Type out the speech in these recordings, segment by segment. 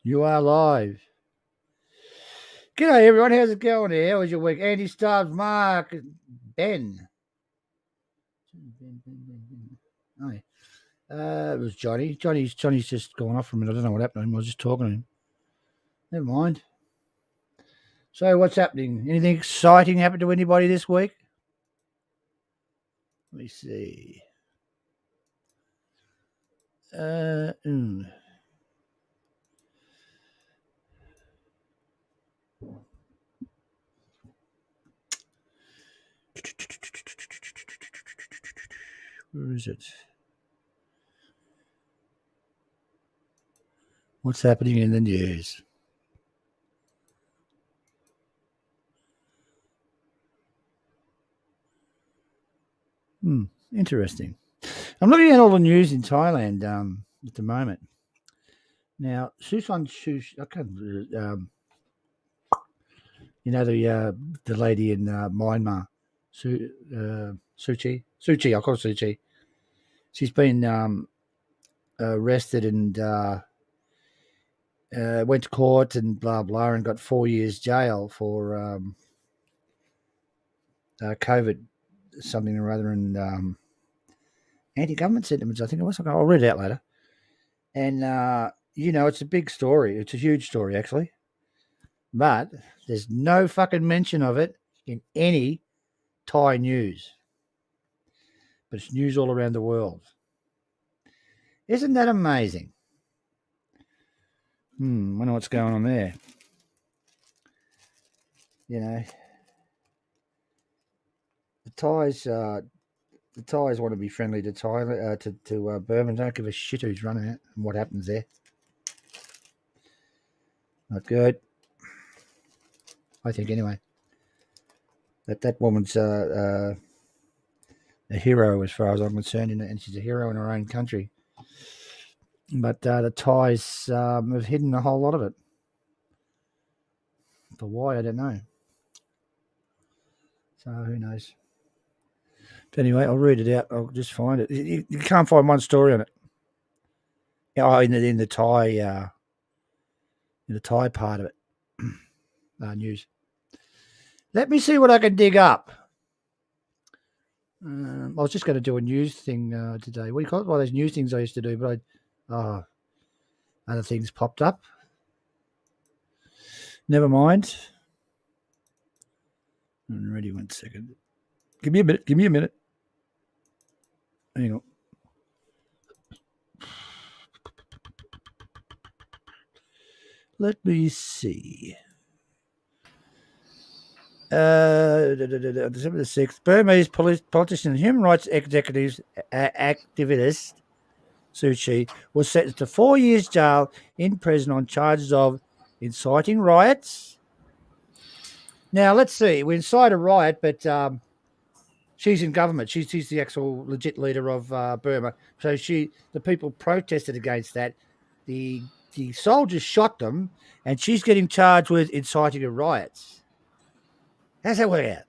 You are live. G'day, everyone. How's it going here? How was your week? Andy Stubbs, Mark, Ben. Oh, yeah. It was Johnny. Johnny's just gone off from it. I don't know what happened to him. I was just talking to him. Never mind. So, what's happening? Anything exciting happened to anybody this week? Let me see. Where is it? What's happening in the news? Interesting. I'm looking at all the news in Thailand at the moment. Now, Susan Shush, I can't. You know the lady in Myanmar, Suchi. I'll call her Suchi. She's been arrested and went to court and blah blah, and got 4 years jail for COVID something or other, and anti-government sentiments. I think it was. I'll read it out later. And it's a big story. It's a huge story actually, but there's no fucking mention of it in any Thai news. But it's news all around the world. Isn't that amazing? Wonder what's going on there. You know, the Thais want to be friendly to Thailand, to Burma. Don't give a shit who's running it and what happens there. Not good. I think anyway. That woman's a hero as far as I'm concerned, and she's a hero in her own country. But the Thais have hidden a whole lot of it. For why, I don't know. So who knows? But anyway, I'll read it out. I'll just find it. You can't find one story on it. In the Thai part of it, news. Let me see what I can dig up. I was just going to do a news thing today. What do you call it? Well, those news things I used to do, but other things popped up. Never mind. Ready, 1 second. Give me a minute. Hang on. Let me see. December the 6th, Burmese politician and human rights activist Suu Kyi was sentenced to 4 years jail in prison on charges of inciting riots. Now, let's see. We incite a riot, but she's in government. She's the actual legit leader of Burma. So the people protested against that. The soldiers shot them, and she's getting charged with inciting a riots. How's that work out?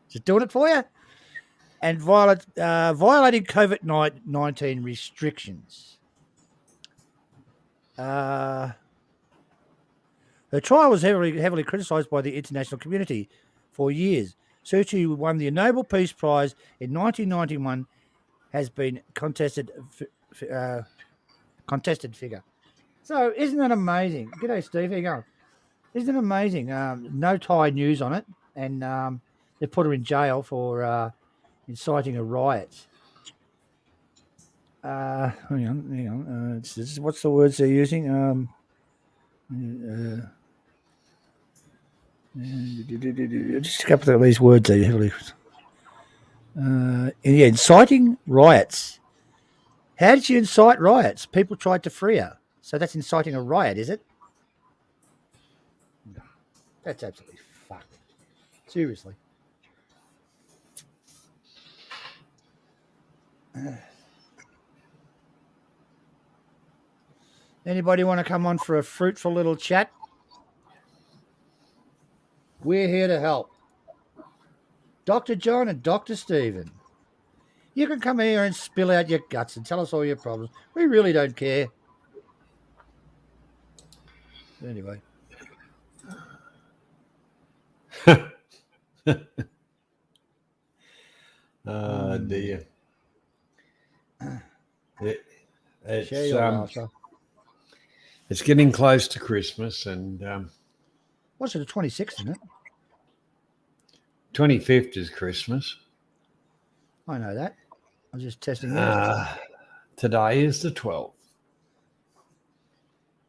Just doing it for you? And violating COVID-19 restrictions. Her trial was heavily criticised by the international community for years. Suu Kyi won the Nobel Peace Prize in 1991, has been contested figure. So isn't that amazing? G'day, Steve. How you going? Isn't it amazing? No Thai news on it, and they put her in jail for inciting a riot. Hang on. What's the words they're using? Just a couple of these words they heavily. Inciting riots. How did you incite riots? People tried to free her. So that's inciting a riot, is it? No, that's absolutely fucked. Seriously. Anybody want to come on for a fruitful little chat? We're here to help. Dr. John and Dr. Stephen. You can come here and spill out your guts and tell us all your problems. We really don't care. Anyway. Dear. Share your laughter. It's getting close to Christmas, and What's it, the 26th, isn't it? 25th is Christmas. I know that. I was just testing yours. Today is the 12th.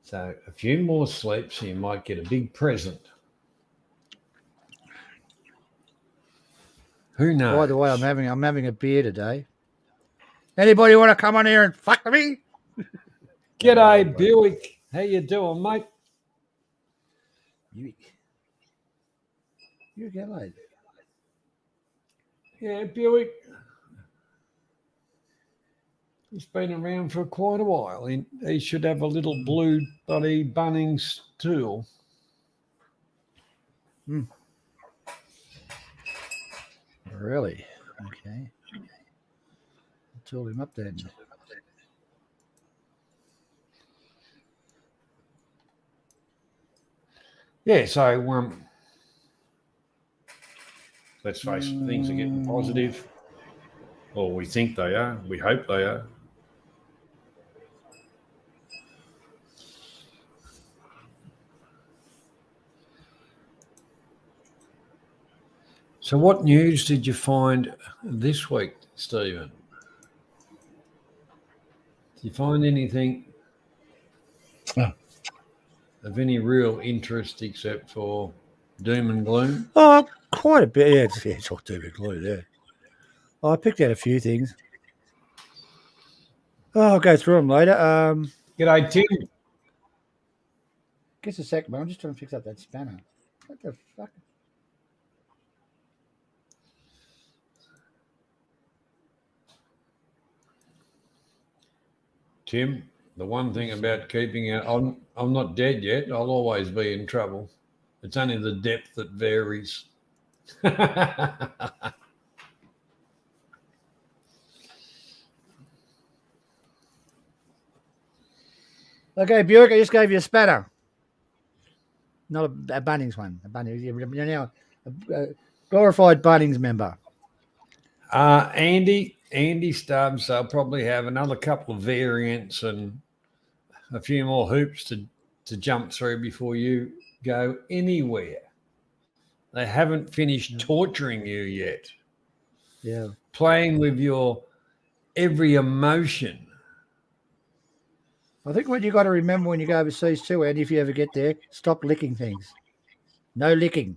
So a few more sleeps, you might get a big present. Who knows? By the way, I'm having a beer today. Anybody want to come on here and fuck me? G'day, Buick. How you doing, mate? You get laid. Yeah, Buick. He's been around for quite a while. He should have a little blue bloody Bunnings tool. Really? Okay. I'll tool him up then. Yeah, so let's face it, things are getting positive. Or we think they are. We hope they are. So what news did you find this week, Stephen? Did you find anything of any real interest except for doom and gloom? Oh, quite a bit. Yeah, it's all doom and gloom there. I picked out a few things. I'll go through them later. G'day, Tim. Just a sec, man. I'm just trying to fix up that spanner. What the fuck? Tim, the one thing about keeping it, I'm not dead yet. I'll always be in trouble. It's only the depth that varies. Okay, Buick, I just gave you a spanner. Not a Bunnings one. A Bunnings. You're now a glorified Bunnings member. Andy Stubbs, they'll probably have another couple of variants and a few more hoops to jump through before you go anywhere. They haven't finished torturing you yet. Yeah. Playing with your every emotion. I think what you got to remember when you go overseas too, Andy, if you ever get there, stop licking things. No licking.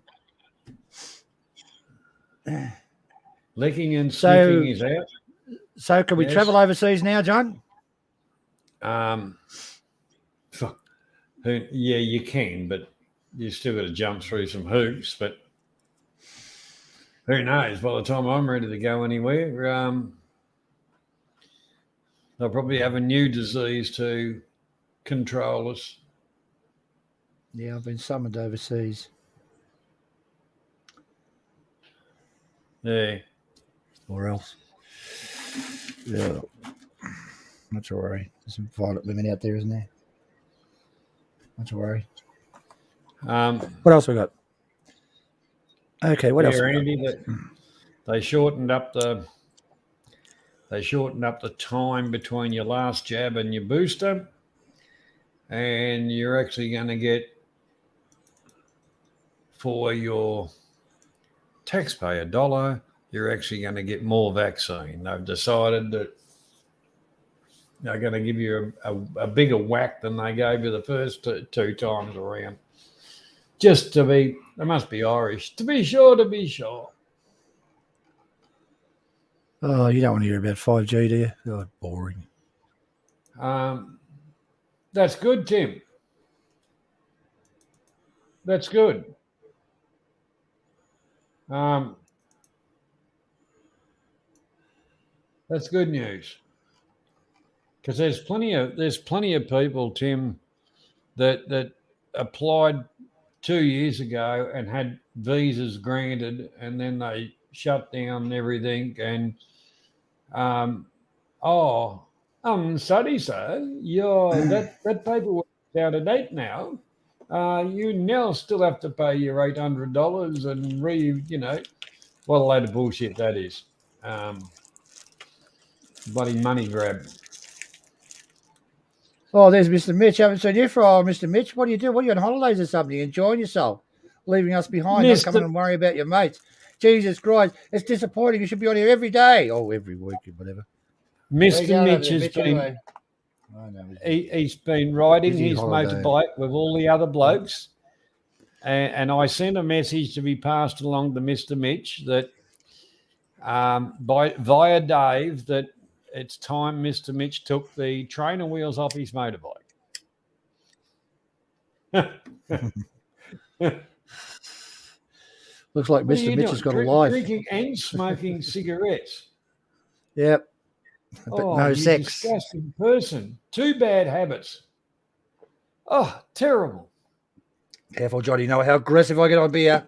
Licking and sniffing is out. So can we travel overseas now, John? Yeah, you can, but you still got to jump through some hoops. But who knows? By the time I'm ready to go anywhere, they'll probably have a new disease to control us. Yeah, I've been summoned overseas. Yeah. Or else. Yeah. Not to worry. There's some violent women out there, isn't there? Not to worry. What else we got? Okay, what else? Andy, they shortened up the time between your last jab and your booster, and you're actually going to get, for your taxpayer dollar, you're actually going to get more vaccine. They've decided that they're going to give you a bigger whack than they gave you the first two times around. Just to be, they must be Irish, to be sure. Oh, you don't want to hear about 5G, do you? Oh, boring. That's good, Tim. That's good. That's good news. Because there's plenty of people, Tim, that applied 2 years ago and had visas granted, and then they shut down everything. And sorry, sir, that paperwork's out of date now. You now still have to pay your $800 and what a load of bullshit that is. Bloody money grab. Oh, there's Mr. Mitch. Haven't seen you for a while, Mr. Mitch. What do you do? What are you on holidays or something? Enjoying yourself, leaving us behind, not coming Mr. and worry about your mates. Jesus Christ, it's disappointing. You should be on here every day. Oh, every week, whatever. Where you Mr. going over Mitch there, has Mitch, been anyway? I know. he's been riding Busy his holiday. motorbike with all the other blokes, and I sent a message to be passed along to Mr. Mitch that via Dave that it's time Mr. Mitch took the trainer wheels off his motorbike. Looks like What are Mr. you Mitch doing? has got a life. Drinking and smoking cigarettes. Yep. But no you sex. disgusting person. 2 bad habits. Oh, terrible. Careful, Johnny. You know how aggressive I get on beer.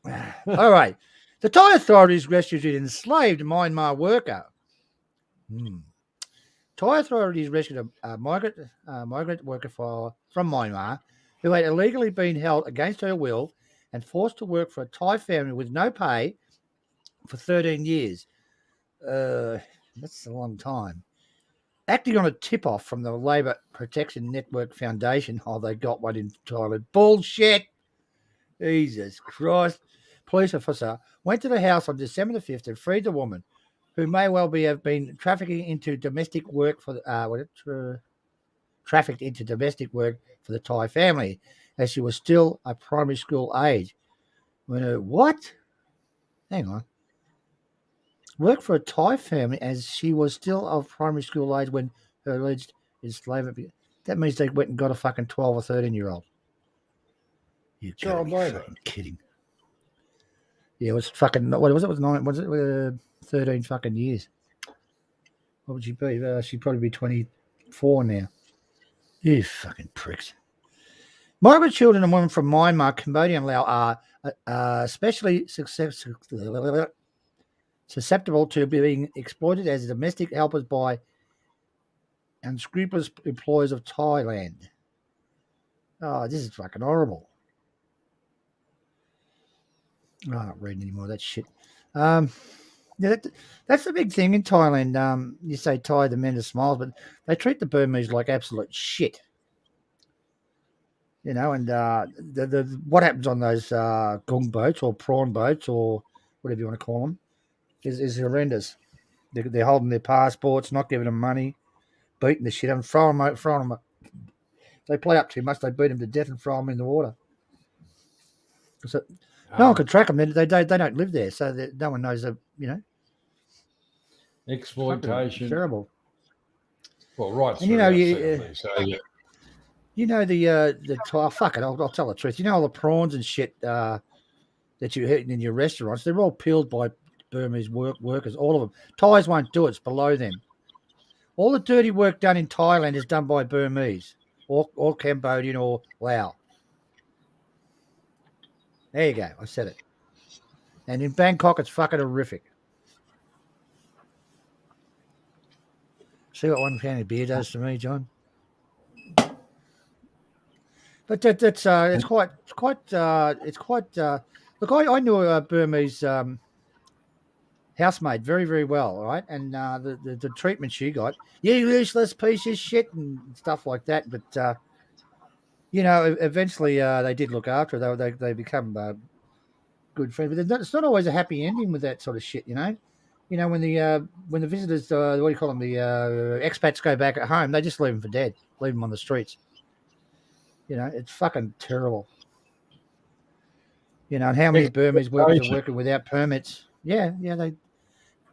All right. The Thai authorities rescued an enslaved Myanmar worker. Thai authorities rescued a migrant worker from Myanmar who had illegally been held against her will and forced to work for a Thai family with no pay for 13 years. That's a long time. Acting on a tip-off from the Labour Protection Network Foundation. Oh, they got one in Thailand. Bullshit. Jesus Christ. Police officer went to the house on December the 5th and freed the woman, who may well have been trafficking into domestic work for trafficked into domestic work for the Thai family, as she was still a primary school age. What? Hang on. Worked for a Thai family as she was still of primary school age when her alleged enslavement began. That means they went and got a fucking 12 or 13-year-old. You're Child labour. fucking kidding. Yeah, it was fucking. What was it? Was it 13 fucking years? What would she be? She'd probably be 24 now. You fucking pricks. Migrant children and women from Myanmar, Cambodia, and Laos are especially susceptible to being exploited as domestic helpers by unscrupulous employers of Thailand. Oh, this is fucking horrible. Oh, I'm not reading any more of that shit. Yeah, that's the big thing in Thailand. You say Thai, the men are smiles, but they treat the Burmese like absolute shit. You know, and what happens on those gung boats or prawn boats or whatever you want to call them is horrendous. They're holding their passports, not giving them money, beating the shit out of them, throwing them. If they play up too much, they beat them to death and throw them in the water. So no one can track them. They don't live there, so no one knows that. You know, exploitation. Terrible. Well, right. And you know, yeah. You know the fuck it. I'll tell the truth. You know all the prawns and shit that you're eating in your restaurants. They're all peeled by Burmese workers. All of them. Thais won't do it. It's below them. All the dirty work done in Thailand is done by Burmese or Cambodian or Lao. There you go. I said it. And in Bangkok, it's fucking horrific. See what 1 pound of beer does to me, John? But it's quite. Look, I knew a Burmese housemaid very, very well, all right? And the treatment she got, you useless piece of shit and stuff like that. But you know, eventually they did look after her. They become good friends. But it's not always a happy ending with that sort of shit, you know. You know, when the visitors, what do you call them, the expats go back at home, they just leave them for dead, leave them on the streets. You know, it's fucking terrible. You know, and how many Burmese workers are working without permits? Yeah,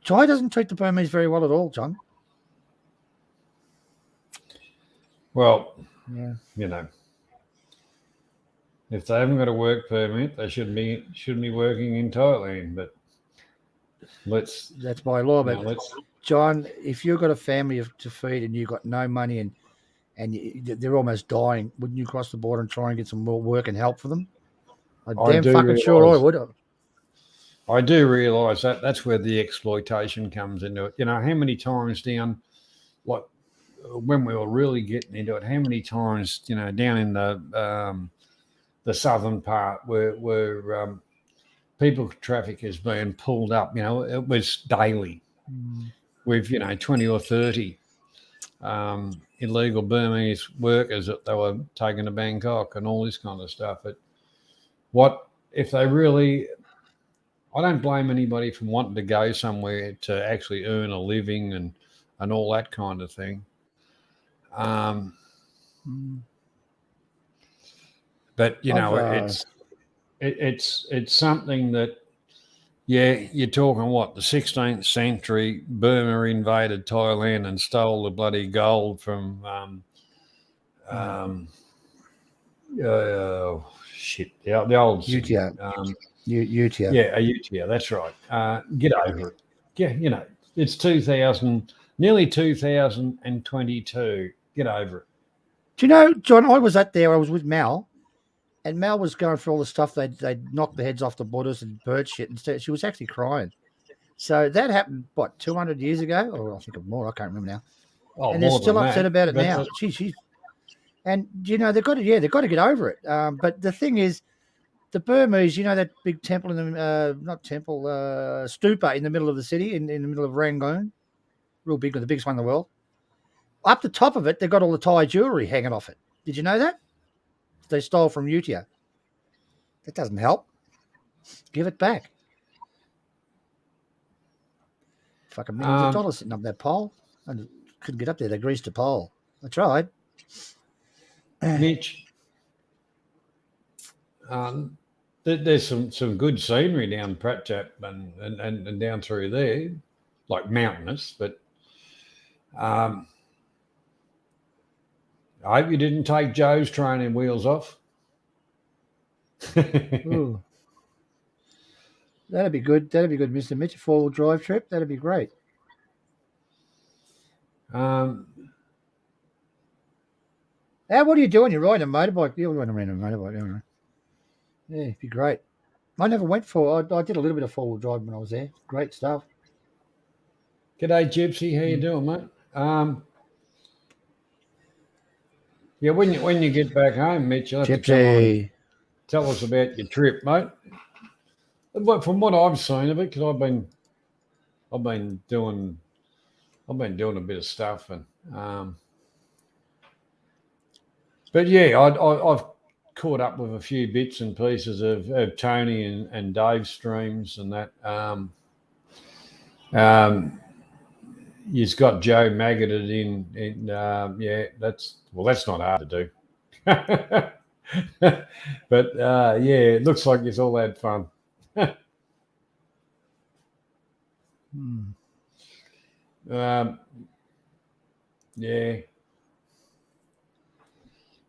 Thai doesn't treat the Burmese very well at all, John. Well, yeah, you know, if they haven't got a work permit, they shouldn't be working in Thailand. But that's by law. But John, if you've got a family to feed and you've got no money and they're almost dying, wouldn't you cross the border and try and get some more work and help for them? I'm damn fucking sure I would have. I do realise that's where the exploitation comes into it. You know, how many times down, like when we were really getting into it, how many times, down in the southern part where people traffic is being pulled up, it was daily with, 20 or 30 illegal Burmese workers that they were taking to Bangkok and all this kind of stuff. What if they really? I don't blame anybody from wanting to go somewhere to actually earn a living and all that kind of thing. But it's something that, you're talking what, the 16th century Burma invaded Thailand and stole the bloody gold from shit, the old Utia. Utia. Yeah, Ayutthaya, that's right. Get over it. Yeah, it's 2000, nearly 2022. Get over it. Do you know, John, I was with Mal, and Mal was going through all the stuff they'd knocked the heads off the Buddhists and bird shit, and she was actually crying. So that happened, 200 years ago? Or I think of more, I can't remember now. Oh, and they're still upset about it but now. And, they've got to get over it. But the thing is, the Burmese, that big temple stupa in the middle of the city, in the middle of Rangoon, real big, the biggest one in the world. Up the top of it, they've got all the Thai jewelry hanging off it. Did you know that? They stole from Utia. That doesn't help. Give it back. Fucking millions of dollars sitting up that pole. I couldn't get up there. They greased the pole. I tried. Mitch, there's some good scenery down Pratchap and down through there, like mountainous, but I hope you didn't take Joe's training wheels off. Ooh. That'd be good. Mr. Mitch. A 4-wheel drive trip. That'd be great. What are you doing? You're riding a motorbike. You're riding around a motorbike. Yeah, it'd be great. I never went I did a little bit of 4-wheel drive when I was there. Great stuff. G'day, Gypsy. How you doing, mate? Yeah, when you get back home, Mitch, you'll have to come on, tell us about your trip, mate. But from what I've seen of it, because I've been doing a bit of stuff, and but yeah, I've caught up with a few bits and pieces of Tony and Dave's streams and that. You've got Joe maggoted in that's not hard to do. But it looks like it's all had fun.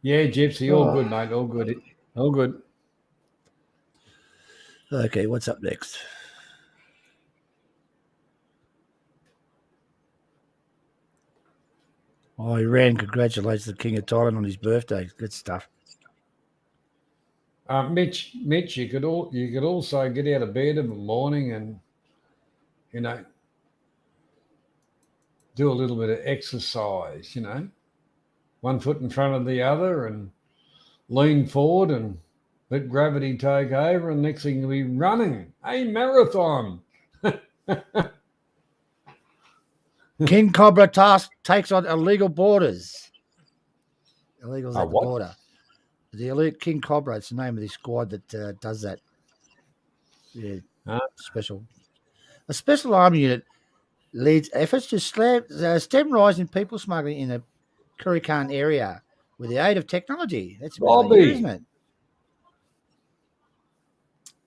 Gypsy, all good, mate, all good. Okay, what's up next? Iran congratulates the King of Thailand on his birthday. Good stuff. Mitch, you could also get out of bed in the morning and do a little bit of exercise. 1 foot in front of the other and lean forward and let gravity take over, and next thing you'll be running a marathon. King Cobra takes on illegal borders. Illegals at the border. The elite King Cobra, it's the name of the squad that does that. Yeah, a special army unit leads efforts to stem rising people smuggling in the Kurikan area with the aid of technology. That's Bobby, isn't it?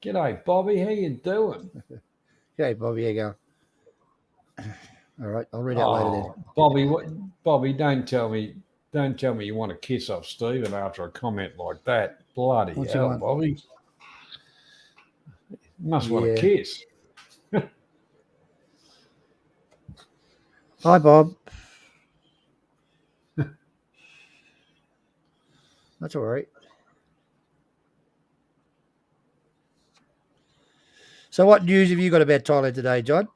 G'day, Bobby. How you doing? Okay, Bobby. Here you go. All right, I'll read out later then. Bobby, don't tell me you want to kiss off Stephen after a comment like that. Bloody hell, Bobby. You must want to kiss. Hi, Bob. That's all right. So what news have you got about Thailand today, John?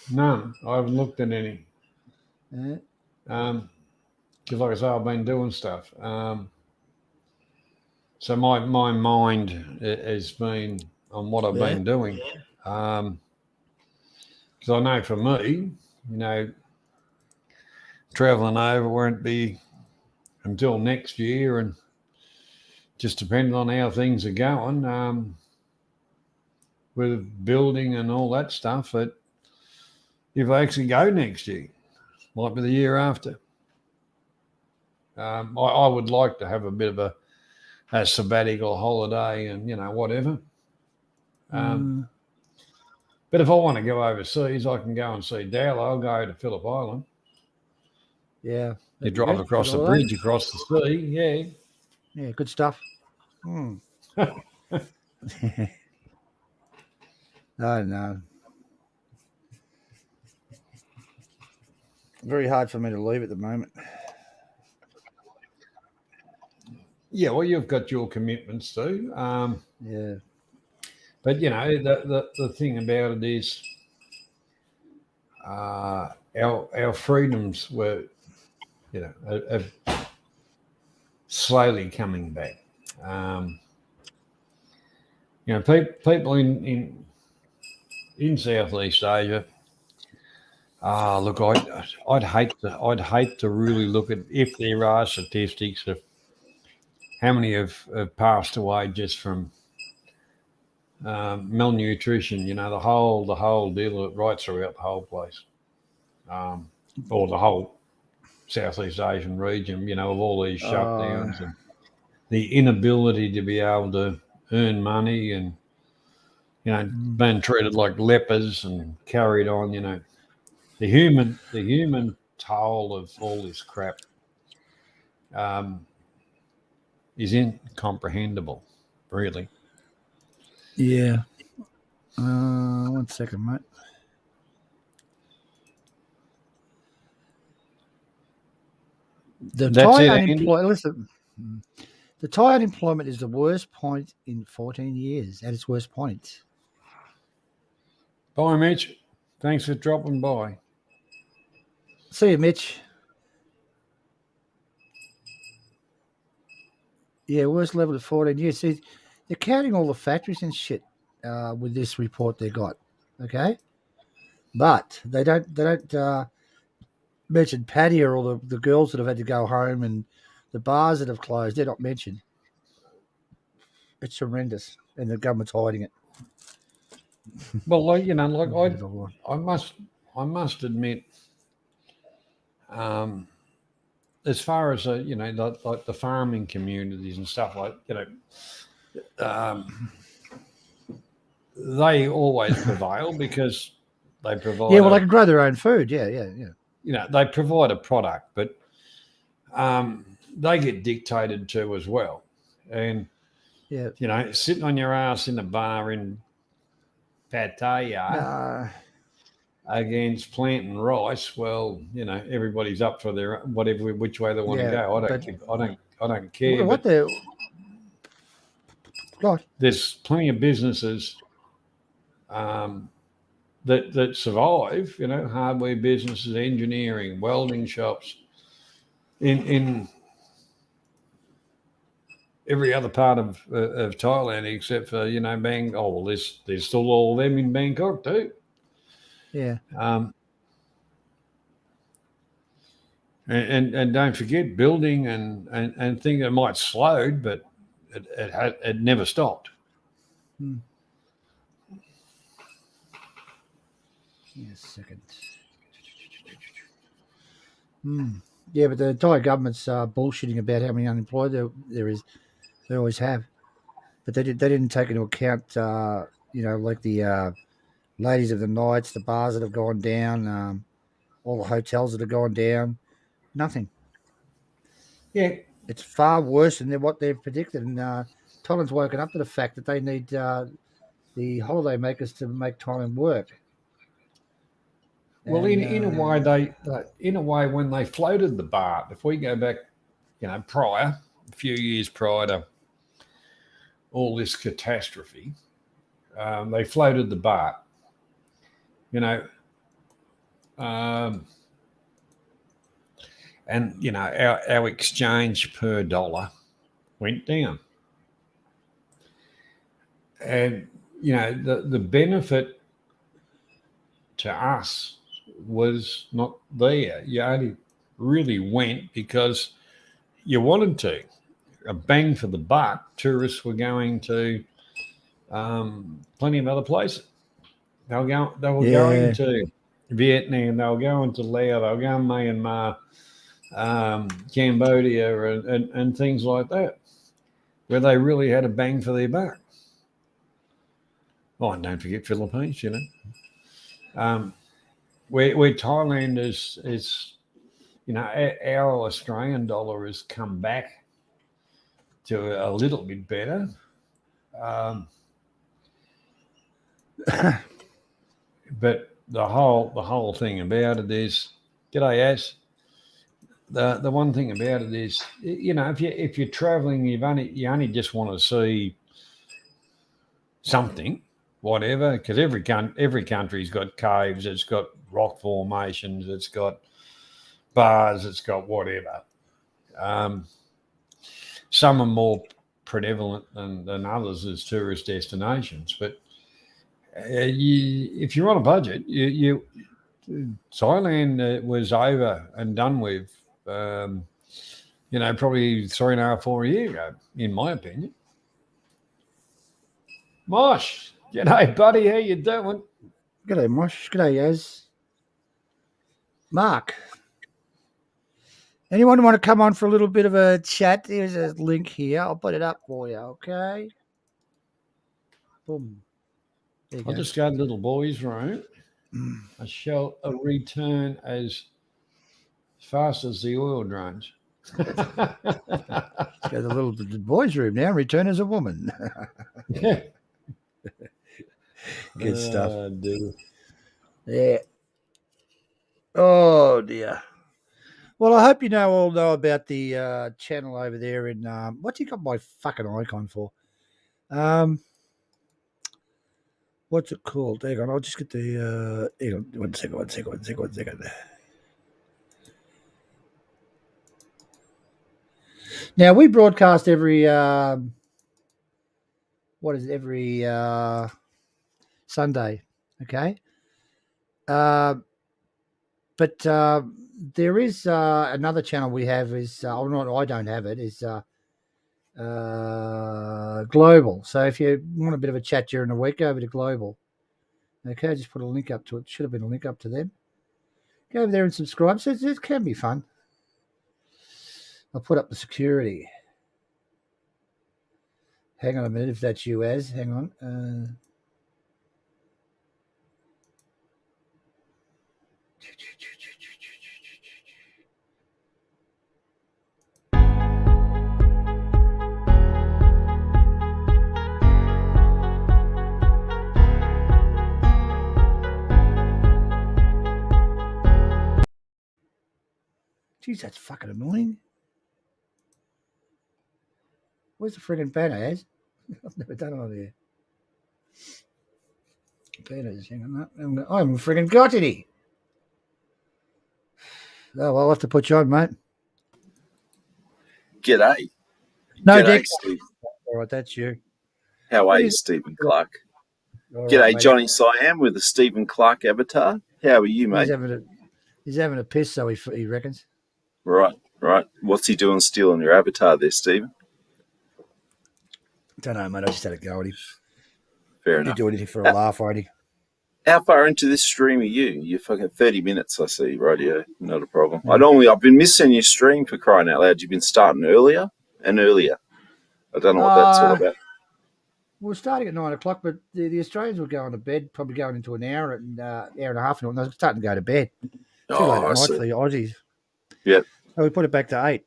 None. I haven't looked at any. Yeah. Because like I say, I've been doing stuff. So my mind has been on what I've Yeah. been doing. Because I know for me, you know, travelling over won't be until next year, and just depending on how things are going with building and all that stuff. That if I actually go next year, might be the year after. I would like to have a bit of a sabbatical holiday and, you know, whatever. Mm, But if I want to go overseas, I can go and see Dal. I'll go to Phillip Island. yeah. You That'd be drive good. Good across the holiday. bridge, across the sea. Yeah. Yeah, good stuff. Mm. I know. Very hard for me to leave at the moment. Yeah, well, you've got your commitments too. Yeah. But, you know, the thing about it is our freedoms were, you know, are slowly coming back. You know, people in Southeast Asia. Look, I'd hate to really look at if there are statistics of how many have passed away just from malnutrition. You know, the whole deal right throughout the whole place, or the whole Southeast Asian region. You know, of all these Uh, shutdowns and the inability to be able to earn money, and, you know, mm, being treated like lepers and carried on. You know, the human toll of all this crap um, is incomprehensible, really. yeah. 1 second, mate. The That's Thai it, Andy. unemployment. Listen, the Thai unemployment is the worst point in 14 years. At its worst point. Bye, Mitch. Thanks for dropping by. See you, Mitch. Yeah, worst level of 14 years. See, they're counting all the factories and shit with this report they got. Okay, but they don't mention Paddy or all the girls that have had to go home and the bars that have closed. They're not mentioned. It's horrendous, and the government's hiding it. Well, like, you know, like Bit of a lie. I must admit, um, as far as you know, like the farming communities and stuff, like, you know, um, they always prevail because they Yeah, provide well, they a, can grow their own food. Yeah, yeah, yeah. you know, they provide a product, but they get dictated to as well. And, Yeah. you know, sitting on your ass in a bar in Pattaya Uh, against planting rice, well, you know, everybody's up for their whatever which way they want to yeah, go. but I don't care. what But the God? there's plenty of businesses um, that survive. You know, hardware businesses, engineering, welding shops, in every other part of Thailand except for, you know, Bang. Oh well, there's still all of them in Bangkok too. Yeah, Um, and don't forget building and things that might slowed, but it never stopped. hmm. Yeah, second. Hmm. Yeah, but the Thai government's bullshitting about how many unemployed there is. They always have, but they didn't take into account, like the ladies of the nights, the bars that have gone down, all the hotels that have gone down. Nothing. Yeah. It's far worse than what they've predicted, and Thailand's woken up to the fact that they need the holiday makers to make Thailand work. Well, And in a way, in a way, when they floated the BART, if we go back, you know, a few years prior to all this catastrophe, they floated the BART. You know, um, And, our exchange per dollar went down. And, the benefit to us was not there. You only really went because you wanted to. A bang for the buck, tourists were going to plenty of other places. They were going to Vietnam, they were going to Laos, they were going to Myanmar, Cambodia, and things like that, where they really had a bang for their buck. Oh, and don't forget Philippines, where Thailand is our Australian dollar has come back to a little bit better. But the whole thing about it is, g'day, Az. The one thing about it is, if you're traveling, you only just want to see something, whatever, because every country's got caves, it's got rock formations, it's got bars, it's got whatever. Some are more prevalent than others as tourist destinations, but if you're on a budget, Thailand was over and done with, probably 3.5, 4 years ago, in my opinion. Mosh, g'day, buddy. How you doing? G'day, Mosh. G'day, Yaz. Mark. Anyone want to come on for a little bit of a chat? There's a link here. I'll put it up for you, okay? Boom. I'll just go to little boy's room. I shall return as fast as the oil drones. Let's go to the boys' room now. Return as a woman. Good stuff. Dude. Yeah. Oh dear. Well, I hope you all know about the channel over there in what do you got my fucking icon for? What's it called? Hang on, I'll just get the hang on, one second. Now we broadcast every Sunday, okay? But there is another channel we have is I don't have it, is Global. So if you want a bit of a chat during the week, go over to Global. Okay, I just put a link up to it. Should have been a link up to them. Go over there and subscribe. So it can be fun. I'll put up the security. Hang on a minute, if that's you, Az. Hang on. Jeez, that's fucking annoying. Where's the friggin' banner, Az? I've never done it on here. Banners, hang on. I haven't friggin' got any. Oh, well, I'll have to put you on, mate. G'day. No, G'day, Dick. Steve. All right, that's you. How are you, Stephen Clark? All G'day, right, Johnny Siam with the Stephen Clark avatar. How are you, mate? He's having a piss, so he reckons. Right. What's he doing stealing your avatar there, Stephen? Don't know, mate. I just had a go at him. Fair You enough. do anything for a laugh, won't he? How far into this stream are you? You're fucking 30 minutes, I see, radio. Not a problem. I've been missing your stream, for crying out loud. You've been starting earlier and earlier. I don't know what that's all about. We're starting at 9 o'clock, but the Australians were going to bed, probably going into an hour and hour and a half, and they're starting to go to bed. Too late at night for the Aussies. Yep. So we put it back to 8.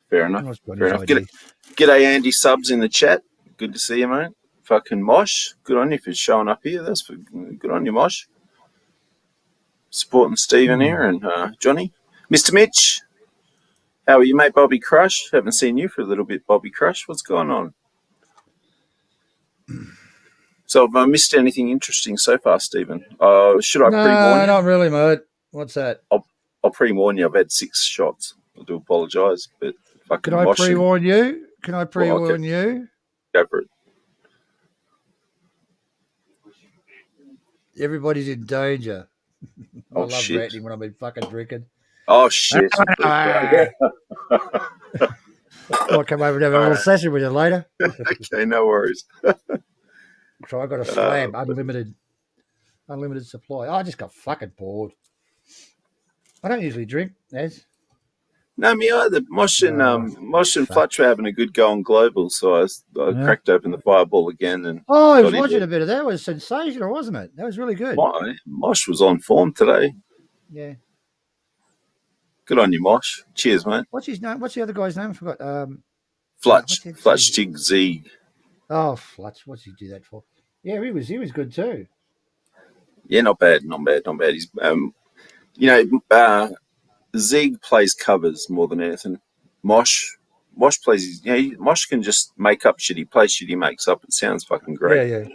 Fair enough. G'day, Andy Subs in the chat. Good to see you, mate. Fucking Mosh. Good on you for showing up here. Good on you, Mosh. Supporting Stephen here and Johnny. Mr. Mitch. How are you, mate? Bobby Crush. Haven't seen you for a little bit, Bobby Crush. What's going on? So have I missed anything interesting so far, Stephen? Should I pre-warn you? No, not really, mate. What's that? I'll pre-warn you. I've had 6 shots. apologise. But fucking Can I Mosh, pre-warn you? Can I okay. pre-warn you? Go for it. Everybody's in danger. I Oh, love shit. ranting when I've been fucking drinking. Oh, shit. Might come over and have a little session with you later. Okay, no worries. So I got a slab, unlimited supply. I just got fucking bored. I don't usually drink, as. No, me either. Mosh and Fletch were having a good go on Global, so I cracked open the Fireball again. And I was watching a bit of that. It was sensational, wasn't it? That was really good. Mosh was on form today. Yeah. Good on you, Mosh. Cheers, mate. What's his name? What's the other guy's name? I forgot. Fletch Tig Zieg. Oh, Fletch. What's he do that for? Yeah, he was good too. Yeah, not bad. He's Zieg plays covers more than anything. Mosh plays. Mosh can just make up shit. He plays shit. He makes up. It sounds fucking great. Yeah.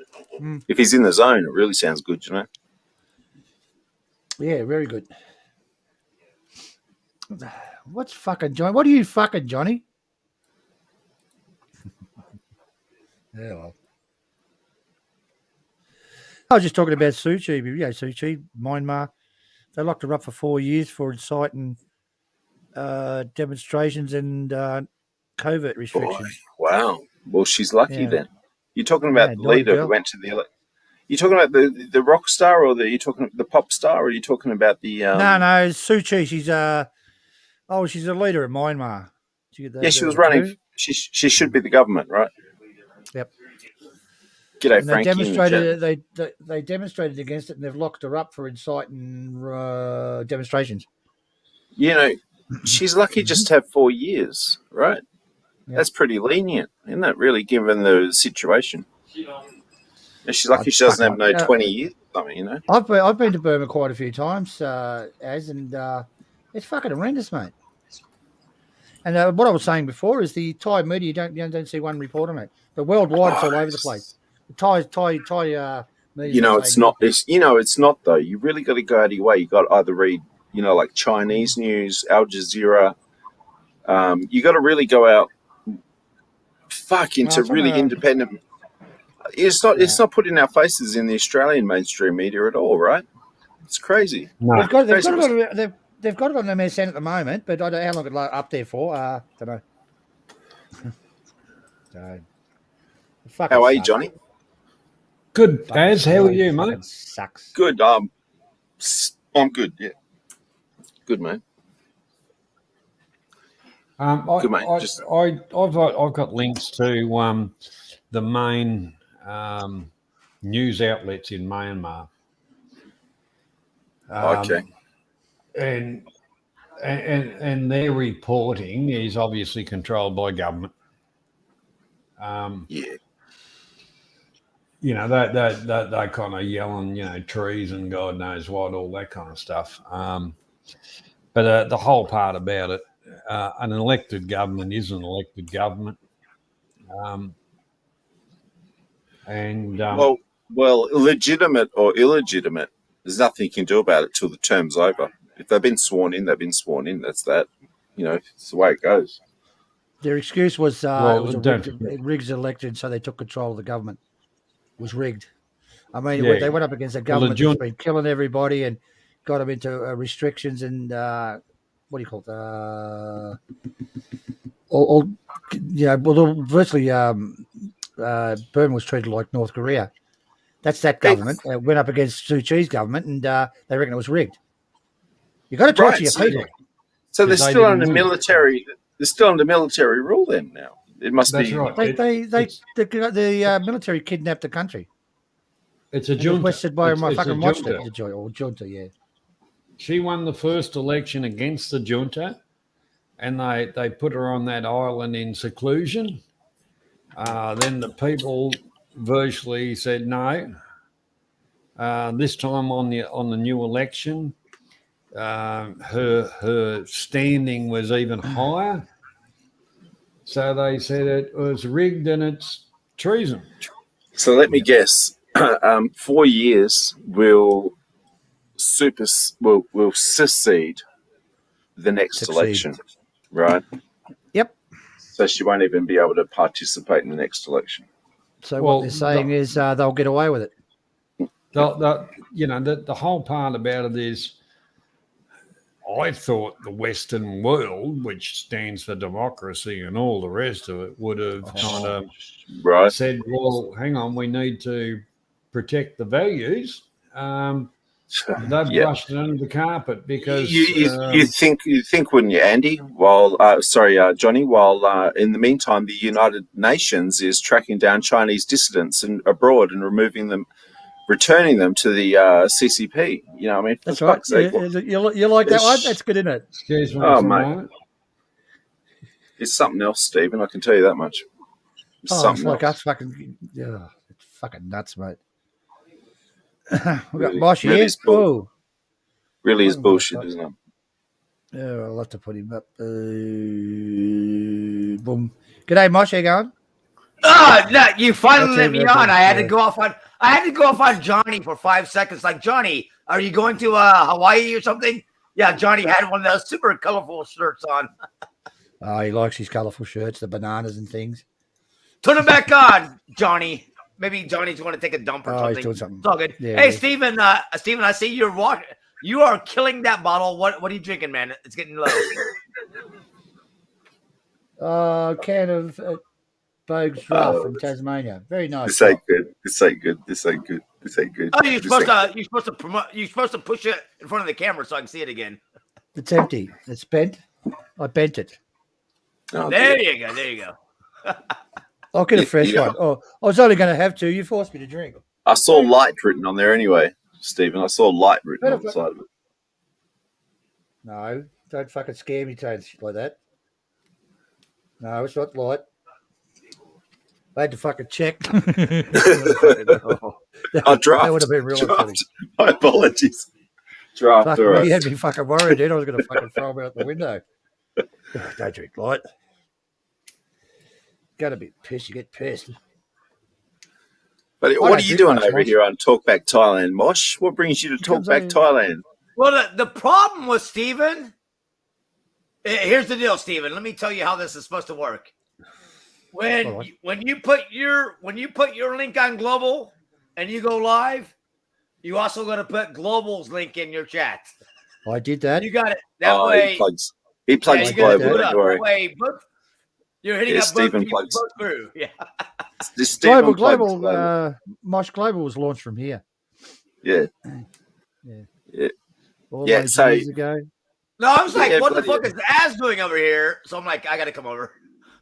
If he's in the zone, it really sounds good. Yeah, very good. What's fucking Johnny? What are you fucking Johnny? Yeah, well. I was just talking about Suu Kyi. Suu Kyi, Myanmar. They locked her up for 4 years for inciting demonstrations and COVID restrictions. Boy, wow. Well, she's lucky then. You're talking about the leader who went to the. You're talking about the rock star, or you talking the pop star, or are you talking about the? No, Suu Kyi. She's she's a leader in Myanmar. She was running. She should be the government, right? Yep. G'day, and they demonstrated against it, and they've locked her up for inciting demonstrations. She's lucky just to have 4 years, right? Yep. That's pretty lenient, isn't that? Really, given the situation. And she's lucky she doesn't have 20 years. I've been to Burma quite a few times, and it's fucking horrendous, mate. And what I was saying before is the Thai media, you don't see one report on it, but worldwide it's all over the place. The Thai media. It's not. It's not though. You really got to go out of your way. You got to either read, like Chinese news, Al Jazeera. You got to really go out, into really independent. It's not. It's not put in our faces in the Australian mainstream media at all, right? It's crazy. No. They've got it on MSN at the moment, but I don't know how long it'll up there for. Don't know. How are you, Johnny? Good, Az. How are you, mate? Sucks. Good. I'm good. Yeah. Good, mate. Good, mate. I've got links to the main news outlets in Myanmar. Okay. And their reporting is obviously controlled by government. Yeah. They kind of yelling, trees and God knows what, all that kind of stuff. But the whole part about it, an elected government is an elected government. Well, legitimate or illegitimate, there's nothing you can do about it till the term's over. If they've been sworn in, they've been sworn in. That's that. It's the way it goes. Their excuse was it was rigged elected, so they took control of the government. It was rigged. I mean, they went up against a government that's been killing everybody and got them into restrictions and what do you call it? Virtually, Burma was treated like North Korea. That's that government. Went up against Suu Kyi's government, and they reckon it was rigged. You got to talk to your people. So they're still under military. They're still under military rule then now. It must be. Right. The military kidnapped the country. It's a junta. Requested by my fucking watched it. Junta, yeah. She won the first election against the junta, and they put her on that island in seclusion. Then the people virtually said no. This time on the new election, her standing was even higher. So they said it was rigged and it's treason. So let me guess. 4 years will succeed the next election. Right. Yep. So she won't even be able to participate in the next election. So Well, what they're saying is they'll get away with it. The whole part about it is, I thought the Western world, which stands for democracy and all the rest of it, would have kind of Right. said, well, hang on, we need to protect the values. They've Yep. brushed it under the carpet because you think, wouldn't you, Andy? While Johnny, while in the meantime, the United Nations is tracking down Chinese dissidents abroad and returning them to the CCP. You know, what I mean, That's for right. fuck's sake, You like that one? That's good, isn't it? excuse me Oh, for a mate. moment. It's something else, Stephen. I can tell you that much. It's It's something like else. us fucking. Yeah, it's fucking nuts, mate. We've got Really- Mosh really here. is bull- Oh, Really is Oh, bullshit, fuck. isn't it? yeah, I'll have to put him up. Boom. G'day, Mosh. How you going? Oh, no, you finally That's let it, me that's on. it, I had yeah. to go off on. I had to go off on Johnny for 5 seconds. Like, Johnny, are you going to Hawaii or something? Yeah, Johnny had one of those super colorful shirts on. Oh, he likes his colourful shirts, the bananas and things. Turn it back on, Johnny. Maybe Johnny's going to take a dump or Oh, something. he's doing something. It's all good. Yeah, Hey, yeah. Steven, I see you're walking. You are killing that bottle. What are you drinking, man? It's getting low. Can of Bogue's Draft from Tasmania. Very nice. This ain't good. This ain't good. This ain't good. This ain't good. Oh, you're This supposed ain't to. You're supposed to promote. You're supposed to push it in front of the camera so I can see it again. It's empty. It's bent. I bent it. Oh, There dear. you go. There you go. I'll get a fresh Yeah. one. Oh, I was only going to have two. You forced me to drink. I saw light written on there anyway, Stephen. I saw light written on the side of it. No, don't fucking scare me, saying shit like that. No, it's not light. I had to fucking check. I draft. That would have been real Draft. funny. My apologies. Draft. Fuck All me, right. you had me fucking worried then. I was going to fucking throw him out the window. Don't drink light. Gotta be pissed. You get pissed. But don't what are you drink doing much, over Mosh. here on Talkback Thailand, Mosh? What brings you to Comes Talkback over- Thailand? Well, the problem with Steven, here's the deal, Steven. Let me tell you how this is supposed to work. All right. When you put your link on Global and you go live, you also got to put Global's link in your chat. I did that. You got it that Oh, way. he plugs Yeah, plugs you got to global. do it Don't up. worry. That way, you're hitting Yeah, up both Steven people plugs. both through. Yeah. This Stephen plugs Global. Mosh Global was launched from here. yeah. All Yeah, those so- years ago. No, I was like, Yeah, what the bloody fuck is Az doing over here? So I'm like, I got to come over.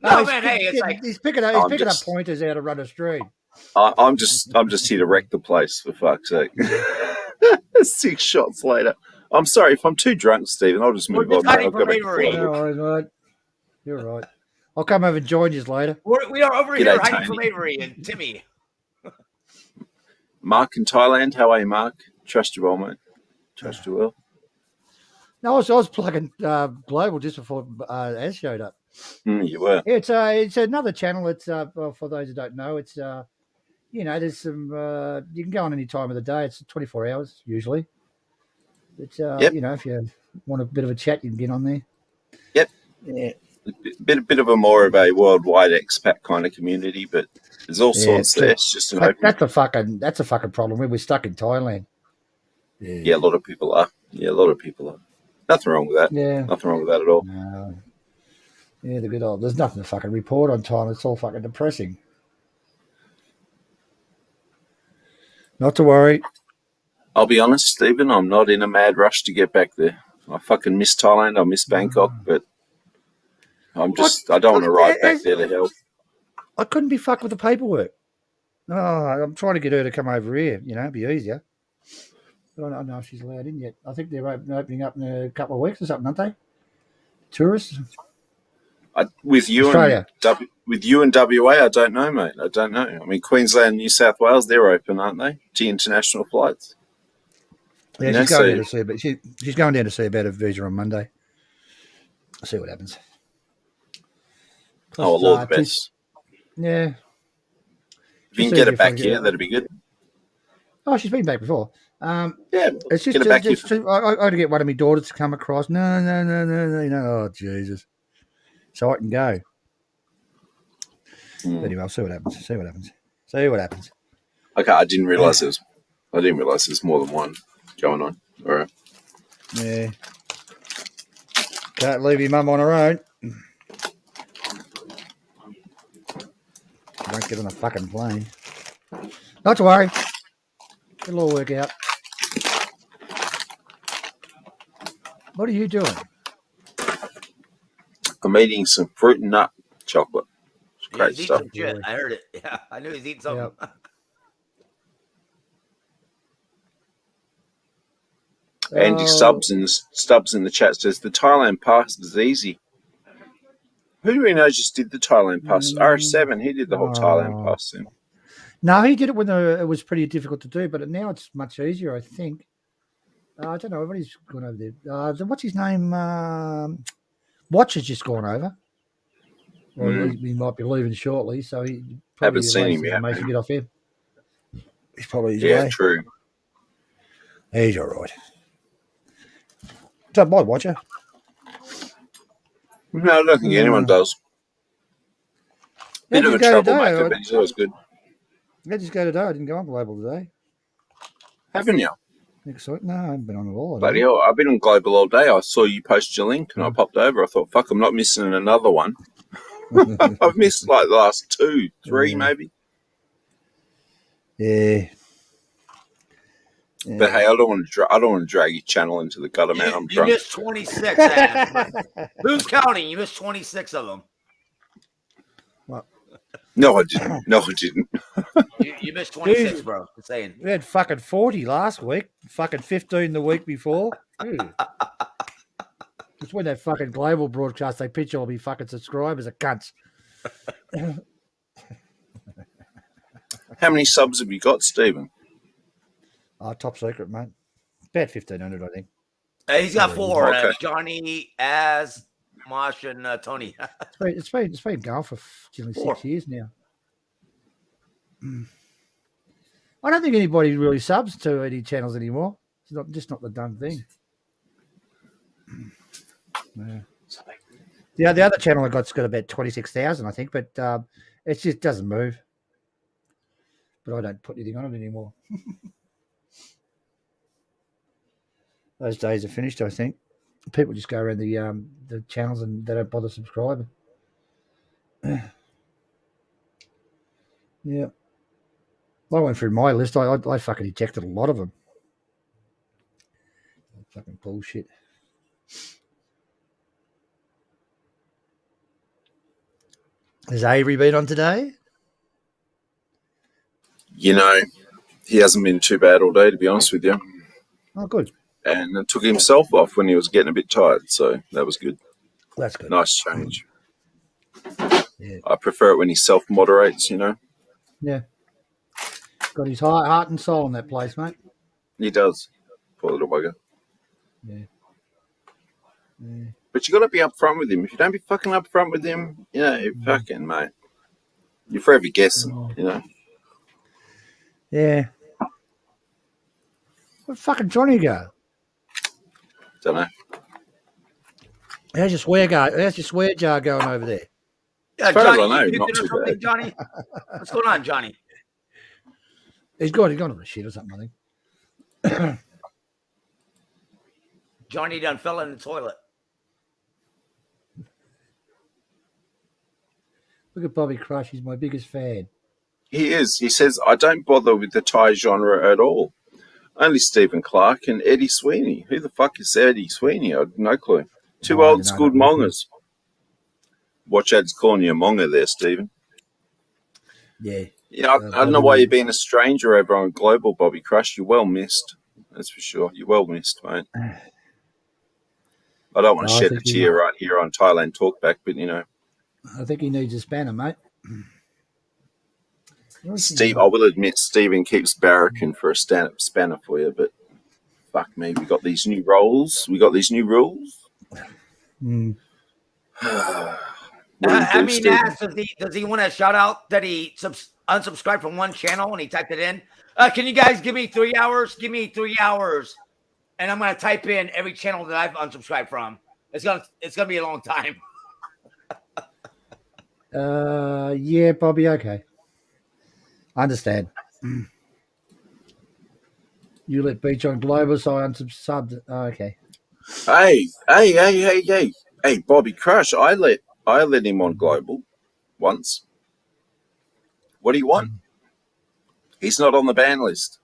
No, he's man, pick- hey, it's like, he's picking up. I'm He's picking just- up pointers out to run a stream. I'm just here to wreck the place, for fuck's sake. 6 shots later. I'm sorry if I'm too drunk, Stephen. I'll just We're move on. just Mate. hiding I'll go from back to Avery. Florida. All right, mate. You're right. I'll come over and join you later. we are over G'day, here hiding Tony. from Avery and Timmy. Mark in Thailand. How are you, Mark? Trust you well, mate. Trust you well. No, I was plugging Global just before Az showed up. You were. It's another channel. It's well, for those who don't know, it's there's some you can go on any time of the day. It's 24 hours usually. It's Yep. if you want a bit of a chat, you can get on there. Yep. Yeah. Bit of a more of a worldwide expat kind of community, but there's all Yeah, sorts true. there. It's just an open. That's a fucking problem. We're stuck in Thailand. Yeah, a lot of people are. Yeah, a lot of people are. Nothing wrong with that. Yeah. Nothing wrong with that at all. No. Yeah, the good old. There's nothing to fucking report on Thailand. It's all fucking depressing. Not to worry. I'll be honest, Stephen, I'm not in a mad rush to get back there. I fucking miss Thailand. I miss Bangkok, but I don't want to ride back there to hell. I couldn't be fucked with the paperwork. No, I'm trying to get her to come over here. It'd be easier. But I don't know if she's allowed in yet. I think they're opening up in a couple of weeks or something, aren't they? Tourists. With you Australia. and WA, I don't know, mate. I don't know. I mean, Queensland, New South Wales, they're open, aren't they? To international flights. Yeah, You know, she's going so- down to see, but she's going down to see about her visa on Monday. I'll see what happens. Oh, well, all the best. Yeah. If you can see get if it back I can here, get- that'd be good. Oh, she's been back before. Yeah, It's just, get it back here. I got to get one of my daughters to come across. No. Oh, Jesus. so I can go. Hmm. Anyway, I'll see what happens. See what happens. Okay, I didn't realize there's more than one going on. All right. Yeah. Can't leave your mum on her own. Don't get on a fucking plane. Not to worry. It'll all work out. What are you doing? I'm eating some fruit and nut chocolate. It's Yeah, great he's eating stuff. some shit. I heard it. Yeah, I knew he's eating something. Andy Stubbs in the chat says the Thailand pass is easy. Who do we know just did the Thailand pass? R7, he did the whole Thailand pass thing. No, he did it when it was pretty difficult to do, but now it's much easier, I think. I don't know. Everybody's gone over there. What's his name? Watch has just gone over. Well, he might be leaving shortly, so he probably Haven't seen him yet. Makes him get off him. He's probably his Yeah, way. true. He's all right. Don't mind Watcher. No, I don't think anyone does. Bit of a troublemaker, but he's always good. I just go today. I didn't go on Global today. Haven't you? Excellent. No, I haven't been on at all. Bloody hell, I've been on Global all day. I saw you post your link and I popped over. I thought, fuck, I'm not missing another one. I've missed like the last 2, 3 maybe. Yeah. But hey, I don't want to drag your channel into the gutter, man. I'm You drunk. missed 26. Adam. Who's counting? You missed 26 of them. No, I didn't. No, I didn't. You missed 26, Dude. bro. I'm saying. We had fucking 40 last week, fucking 15 the week before. It's when that fucking Global broadcast, they pitch all me fucking subscribers are cunts. How many subs have you got, Stephen? Top secret, mate. About 1,500, I think. He's got 4. Okay. Johnny, Az, Mosh, and Tony. It's been going for generally 6 years now. I don't think anybody really subs to any channels anymore. It's not the done thing. Yeah. The other channel I got's got about 26,000, I think, but it just doesn't move. But I don't put anything on it anymore. Those days are finished, I think. People just go around the channels and they don't bother subscribing. Yeah. I went through my list. I fucking ejected a lot of them. Fucking bullshit. Has Avery been on today? You know, he hasn't been too bad all day, to be honest with you. Oh, good. And it took himself off when he was getting a bit tired, so that was good. That's good. Nice change. Yeah. I prefer it when he self-moderates, you know. Yeah. Got his heart and soul in that place, mate. He does. Poor little bugger. Yeah. But you got to be upfront with him. If you don't be fucking upfront with him, you know, fucking, mate. You're forever guessing, you know. Yeah. Where'd fucking Johnny go? Don't know. How's your swear jar going over there? Yeah, As far as Johnny, I know, you not puking or too something, bad. Johnny? What's going on, Johnny? He's gone on the shit or something, I think. Johnny done fell in the toilet. Look at Bobby Crush. He's my biggest fan. He is. He says, I don't bother with the Thai genre at all. Only Stephen Clark and Eddie Sweeney. Who the fuck is Eddie Sweeney? I have no clue. Two old school mongers. Watch out's calling you a monger there, Stephen. Yeah. Yeah, I don't know why you're being a stranger over on Global, Bobby Crush. You're well missed. That's for sure. You're well missed, mate. I don't want to shed a tear right here on Thailand Talkback, but, you know. I think he needs a spanner, mate. Steve, I will admit, Stephen keeps barracking for a stand-up spanner for you, but fuck me, we got these new roles. We got these new rules. I mean, does he want to shout out that he unsubscribed from one channel and he typed it in? Can you guys give me 3 hours? Give me 3 hours, and I'm gonna type in every channel that I've unsubscribed from. It's gonna be a long time. Yeah, Bobby. Okay, I understand. You let Beach on Global, so I unsubbed. Oh, okay. Hey, Bobby Crush. I let him on Global once. What do you want? He's not on the ban list.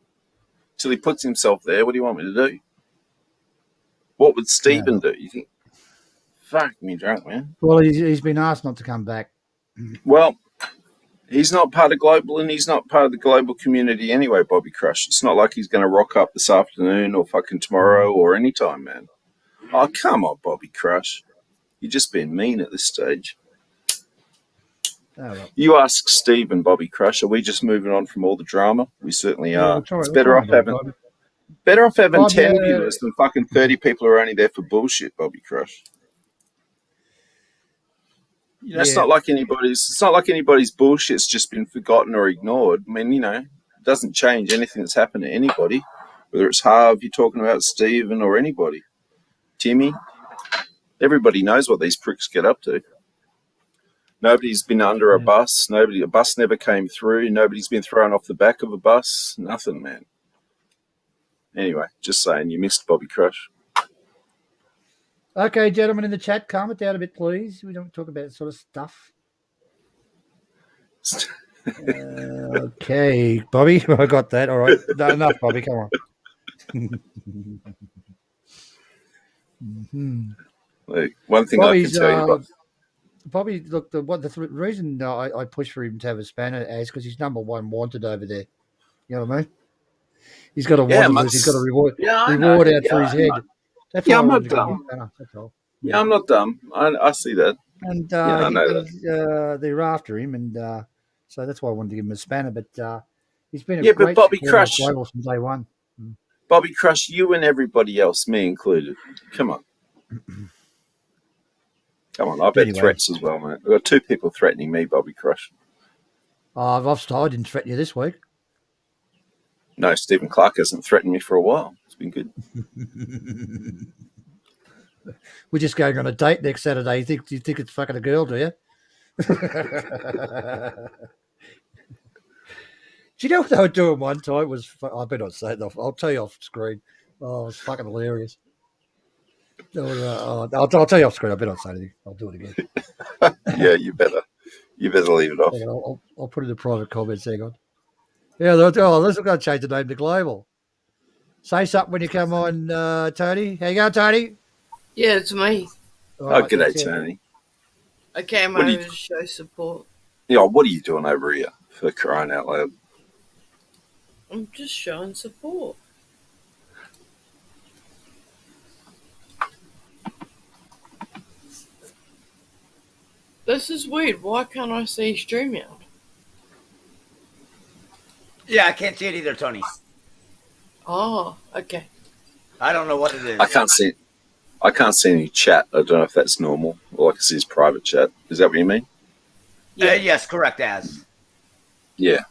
Till he puts himself there, what do you want me to do? What would Stephen do? You think? Fuck me drunk, man. Well, he's been asked not to come back. Well, he's not part of Global, and he's not part of the Global community anyway, Bobby Crush. It's not like he's going to rock up this afternoon or fucking tomorrow or any time, man. Oh, come on, Bobby Crush. You're just being mean at this stage. Oh, well. You ask Steve and Bobby Crush, are we just moving on from all the drama? We certainly are. It's better off having 10 viewers than fucking 30 people who are only there for bullshit, Bobby Crush. It's not like anybody's bullshit's just been forgotten or ignored. I mean, it doesn't change anything that's happened to anybody, whether it's Harv, you're talking about Stephen, or anybody. Timmy. Everybody knows what these pricks get up to. Nobody's been under a bus. A bus never came through. Nobody's been thrown off the back of a bus. Nothing, man. Anyway, just saying, you missed Bobby Crush. Okay, gentlemen in the chat, calm it down a bit, please. We don't talk about that sort of stuff. Okay, Bobby, I got that. All right, no, enough, Bobby. Come on. Look, one thing Bobby's, I can tell you about Bobby, look, the reason I push for him to have a spanner is because he's number one wanted over there. You know what I mean? He's got a wanted. He's got a reward out for his head. That's I'm not dumb. That's all. Yeah, I'm not dumb. I see that. And they're after him, and so that's why I wanted to give him a spanner. But he's been a great Bobby Crush from day one. Bobby Crush, you and everybody else, me included. Come on. Come on, I've had threats as well, mate. I've got 2 people threatening me, Bobby Crush. I didn't threaten you this week. No, Stephen Clark hasn't threatened me for a while. It's been good. We're just going on a date next Saturday. Do you think it's fucking a girl, do you? Do you know what they were doing one time? I better not say it. I'll tell you off screen. Oh, it was fucking hilarious. I'll tell you off screen. I better not say anything. I'll do it again. Yeah, you better. You better leave it off. I'll put it in the private comments. Hang on. Yeah, let's going to change the name to Global. Say something when you come on, Tony. How you going, Tony? Yeah, it's me. Right, g'day, Tony. I came over to show support. Yeah, what are you doing over here, for crying out loud? I'm just showing support. This is weird. Why can't I see StreamYard? Yeah, I can't see it either, Tony. Oh, okay. I don't know what it is. I can't see any chat. I don't know if that's normal. All I can see is private chat. Is that what you mean? Yeah. Yes, correct, as. Yeah.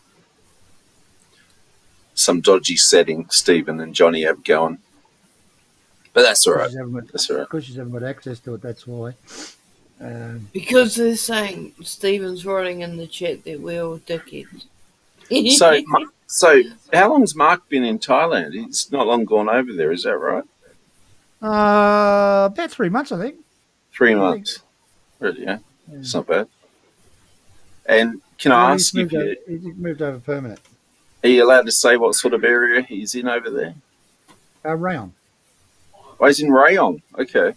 Some dodgy setting Stephen and Johnny have going. But that's all right. That's all right. Because you haven't got access to it, that's why. Because they're saying Stephen's writing in the chat that we're all dickheads. So how long's Mark been in Thailand? He's not long gone over there, is that right? About 3 months, I think. 3 months. Really, yeah. It's not bad. And can I ask he's moved over permanent. Are you allowed to say what sort of area he's in over there? Rayong. Oh, he's in Rayong. Okay.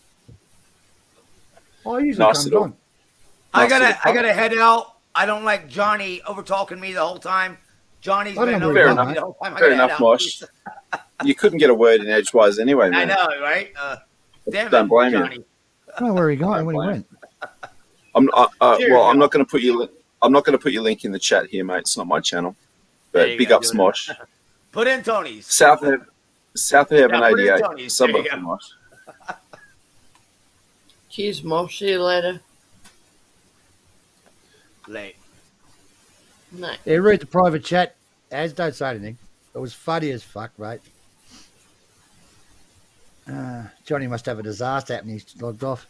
Oh, he usually comes on. I gotta head out. I don't like Johnny over talking me the whole time. Johnny's been over fair talking me the whole time. Fair enough, Mosh. You couldn't get a word in edgewise anyway, man. I know, right? Don't blame Johnny. you. I don't know where he got when he went. I'm not going to put you. I'm not going to put your link in the chat here, mate. It's not my channel. But big up, Smosh. Put in Tony's. South of Heaven 88. Suburb of Mosh. Cheers, Mosh. See you later. Late. No. Yeah, read the private chat. Don't say anything. It was funny as fuck, mate. Johnny must have a disaster happening. He's logged off.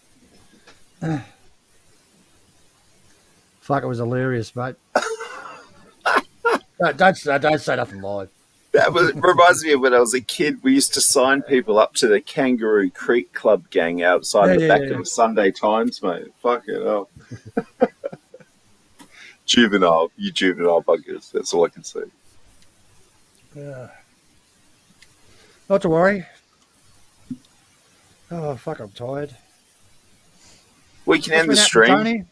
Fuck, it was hilarious, mate. Don't say nothing live. Reminds me of when I was a kid. We used to sign people up to the Kangaroo Creek Club gang outside the back of the Sunday Times, mate. Fuck it up. Juvenile, you juvenile buggers. That's all I can say. Not to worry. Oh, fuck, I'm tired. We can end the stream. Tony?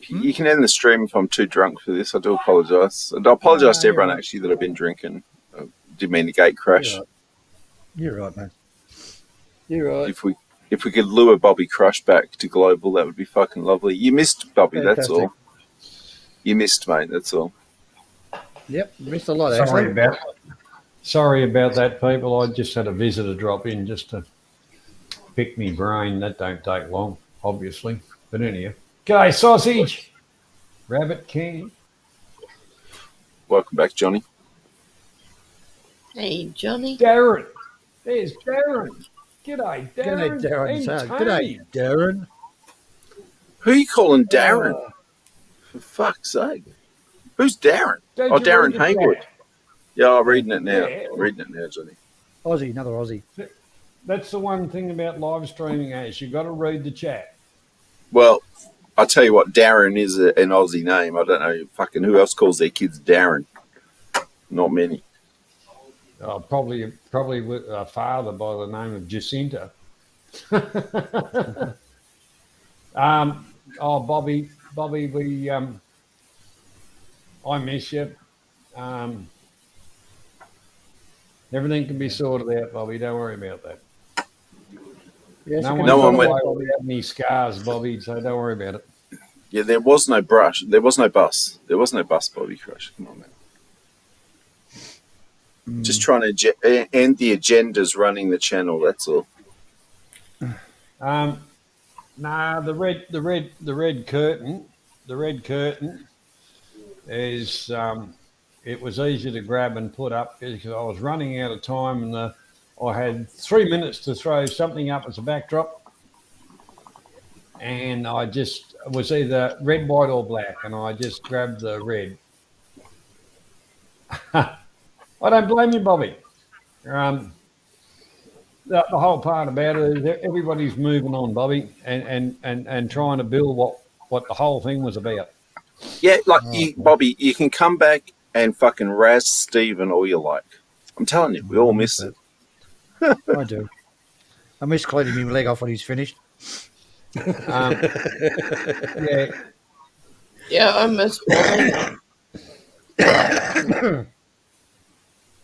You can end the stream if I'm too drunk for this. I do apologise. And I apologise to everyone, actually, that I've been drinking. I didn't mean to gate crash. You're right, man. You're right. If we could lure Bobby Crush back to Global, that would be fucking lovely. You missed, Bobby, Fantastic. that's all. You missed, mate, that's all. Yep, missed a lot, actually. Sorry about that, people. I just had a visitor drop in just to pick me brain. That don't take long, obviously. But anyhow. G'day, Sausage. Rabbit King. Welcome back, Johnny. Hey, Johnny. Darren. There's Darren. G'day, Darren. G'day, Darren. And G'day, Darren. Who are you calling Darren? For fuck's sake. Who's Darren? Don't Oh, you Darren read it Haywood. back? Yeah, I'm reading it now. Yeah. I'm reading it now, Johnny. Aussie, another Aussie. That's the one thing about live streaming, is you've got to read the chat. Well, I'll tell you what, Darren is an Aussie name. I don't know fucking who else calls their kids Darren. Not many. Probably with a father by the name of Jacinta. Bobby, we I miss you. Everything can be sorted out, Bobby. Don't worry about that. Yes, No one went. We have any scars, Bobby, so don't worry about it. Yeah, there was no brush. There was no bus. There was no bus, Bobby Crush. Come on, man. Just trying to end the agendas running the channel. That's all. Nah, the red curtain is it was easy to grab and put up because I was running out of time and I had 3 minutes to throw something up as a backdrop, and I just was either red, white, or black, and I just grabbed the red. I don't blame you, Bobby. The whole part about it is that everybody's moving on, Bobby, and trying to build what the whole thing was about. Yeah, like Bobby, you can come back and fucking razz Stephen all you like. I'm telling you, we all miss it. I do. I miss cleaning my leg off when he's finished. Yeah. Yeah, I miss Bobby.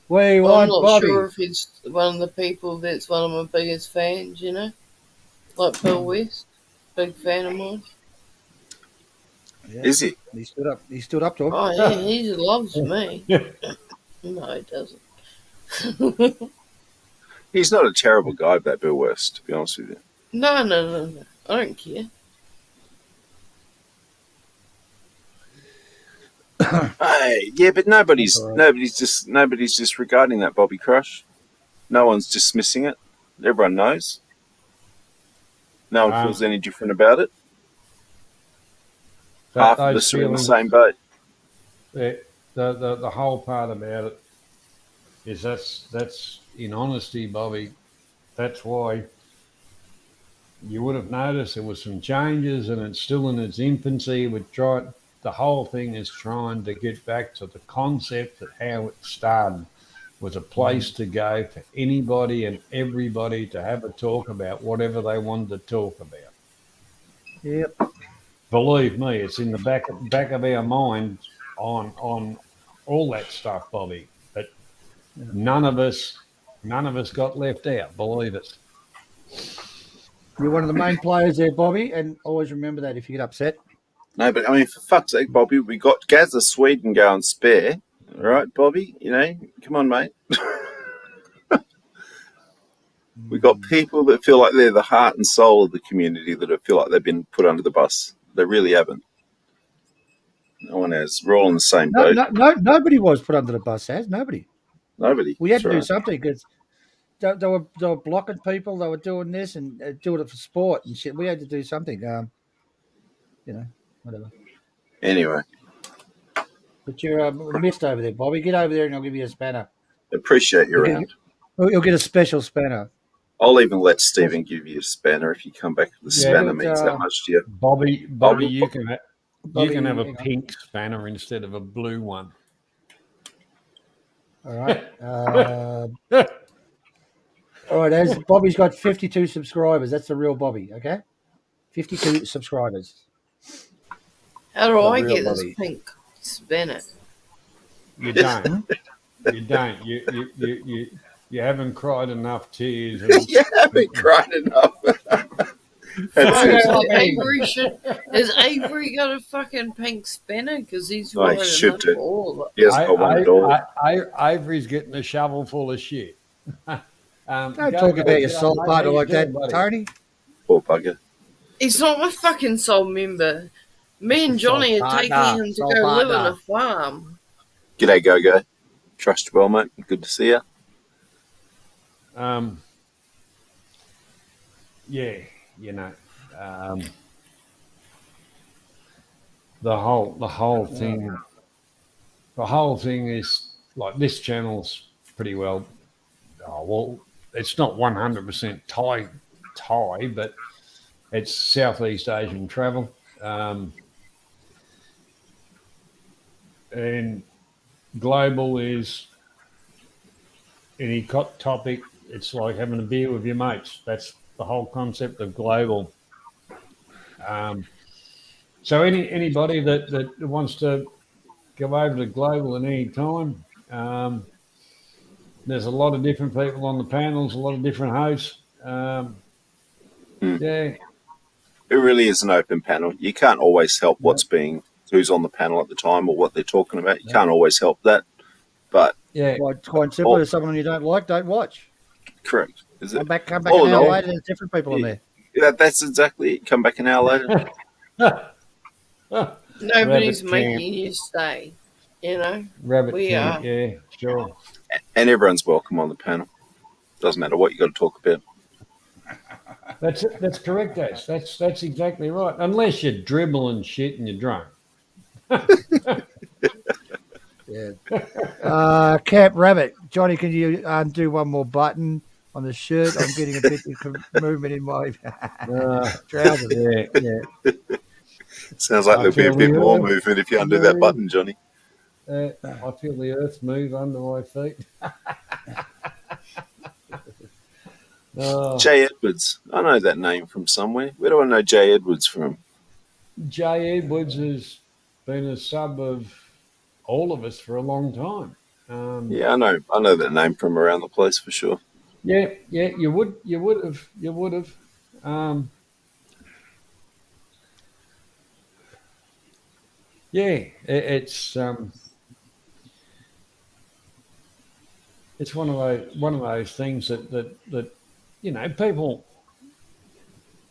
We I'm want not Bobby. sure if he's one of the people that's one of my biggest fans, you know? Like Bill West. Big fan of mine. Yeah. Is he? He stood up to him. Oh, yeah, he loves me. No, he doesn't. He's not a terrible guy, that Bill West, to be honest with you. No. I don't care. Hey, yeah, but nobody's disregarding that Bobby Crush. No one's dismissing it. Everyone knows. No one feels any different about it. Half of us are in the same boat. The whole part about it is that's in honesty, Bobby. That's why you would have noticed there was some changes, and it's still in its infancy. The whole thing is trying to get back to the concept of how it started. Was a place to go for anybody and everybody to have a talk about whatever they wanted to talk about. Yep. Believe me, it's in the back of our mind on all that stuff, Bobby. But none of us got left out. Believe it. You're one of the main players there, Bobby, and always remember that if you get upset. No, but I mean, for fuck's sake, Bobby, we got Gazza Sweden going spare. All right, Bobby, come on, mate. We got people that feel like they're the heart and soul of the community that feel like they've been put under the bus. They really haven't. No one has. We're all in the same boat. No, nobody was put under the bus, has nobody. Nobody. We had to That's do right. something because they were blocking people. They were doing this and doing it for sport and shit. We had to do something. Whatever. Anyway, But you're missed over there, Bobby. Get over there and I'll give you a spanner. appreciate your Okay. round. You'll get a special spanner. I'll even let Stephen give you a spanner if you come back. The Yeah, spanner but, means that much to you. Bobby, Bobby- you can have Bobby, a hang on. pink spanner instead of a blue one. All right. All right, as Bobby's got 52 subscribers. That's the real Bobby, okay? 52 subscribers. How do The I real get this Bobby. pink spinner? You don't. You don't. You haven't cried enough tears. You haven't cried enough. That's Fuck, it. has Avery got a fucking pink spinner? Because he's Oh, he wearing should enough do. for all of He hasn't got one at all. Ivory's getting a shovel full of shit. Don't talk about your soul partner like that, Tony. Poor bugger. it. He's not my fucking soul member. Me and Johnny Soul are taking partner, him to soul go live on partner. a farm. G'day, Go-Go. Trust you well, mate. Good to see you. Yeah, you know, the whole thing is like this channel's pretty well. Oh, well, it's not 100% Thai, but it's Southeast Asian travel, and global is any topic. It's like having a beer with your mates. That's the whole concept of global. So anybody that wants to go over to global at any time, there's a lot of different people on the panels, a lot of different hosts. Yeah, It really is an open panel. You can't always help who's on the panel at the time or what they're talking about. You can't always help that. But yeah. Quite simple. If someone you don't like, don't watch. correct. Is it? Come back All an in hour all- later, there's different people on there. That's exactly it. Come back an hour later. Nobody's Rabbit making camp. you stay. You know? Rabbit We camp, are. yeah, sure. And everyone's welcome on the panel. Doesn't matter what you got to talk about. That's correct, Ash. That's exactly right. Unless you're dribbling shit and you're drunk. Yeah. Camp Rabbit. Johnny, can you undo one more button on the shirt? I'm getting a bit of movement in my trousers. Yeah. Sounds like I there'll be a feel bit the more earth. movement if you undo that button, Johnny. I feel the earth move under my feet. Jay Edwards. I know that name from somewhere. Where do I know Jay Edwards from? Jay Edwards has been a sub of all of us for a long time. Yeah, I know that name from around the place for sure. Yeah, you would have. It's one of those things that you know, people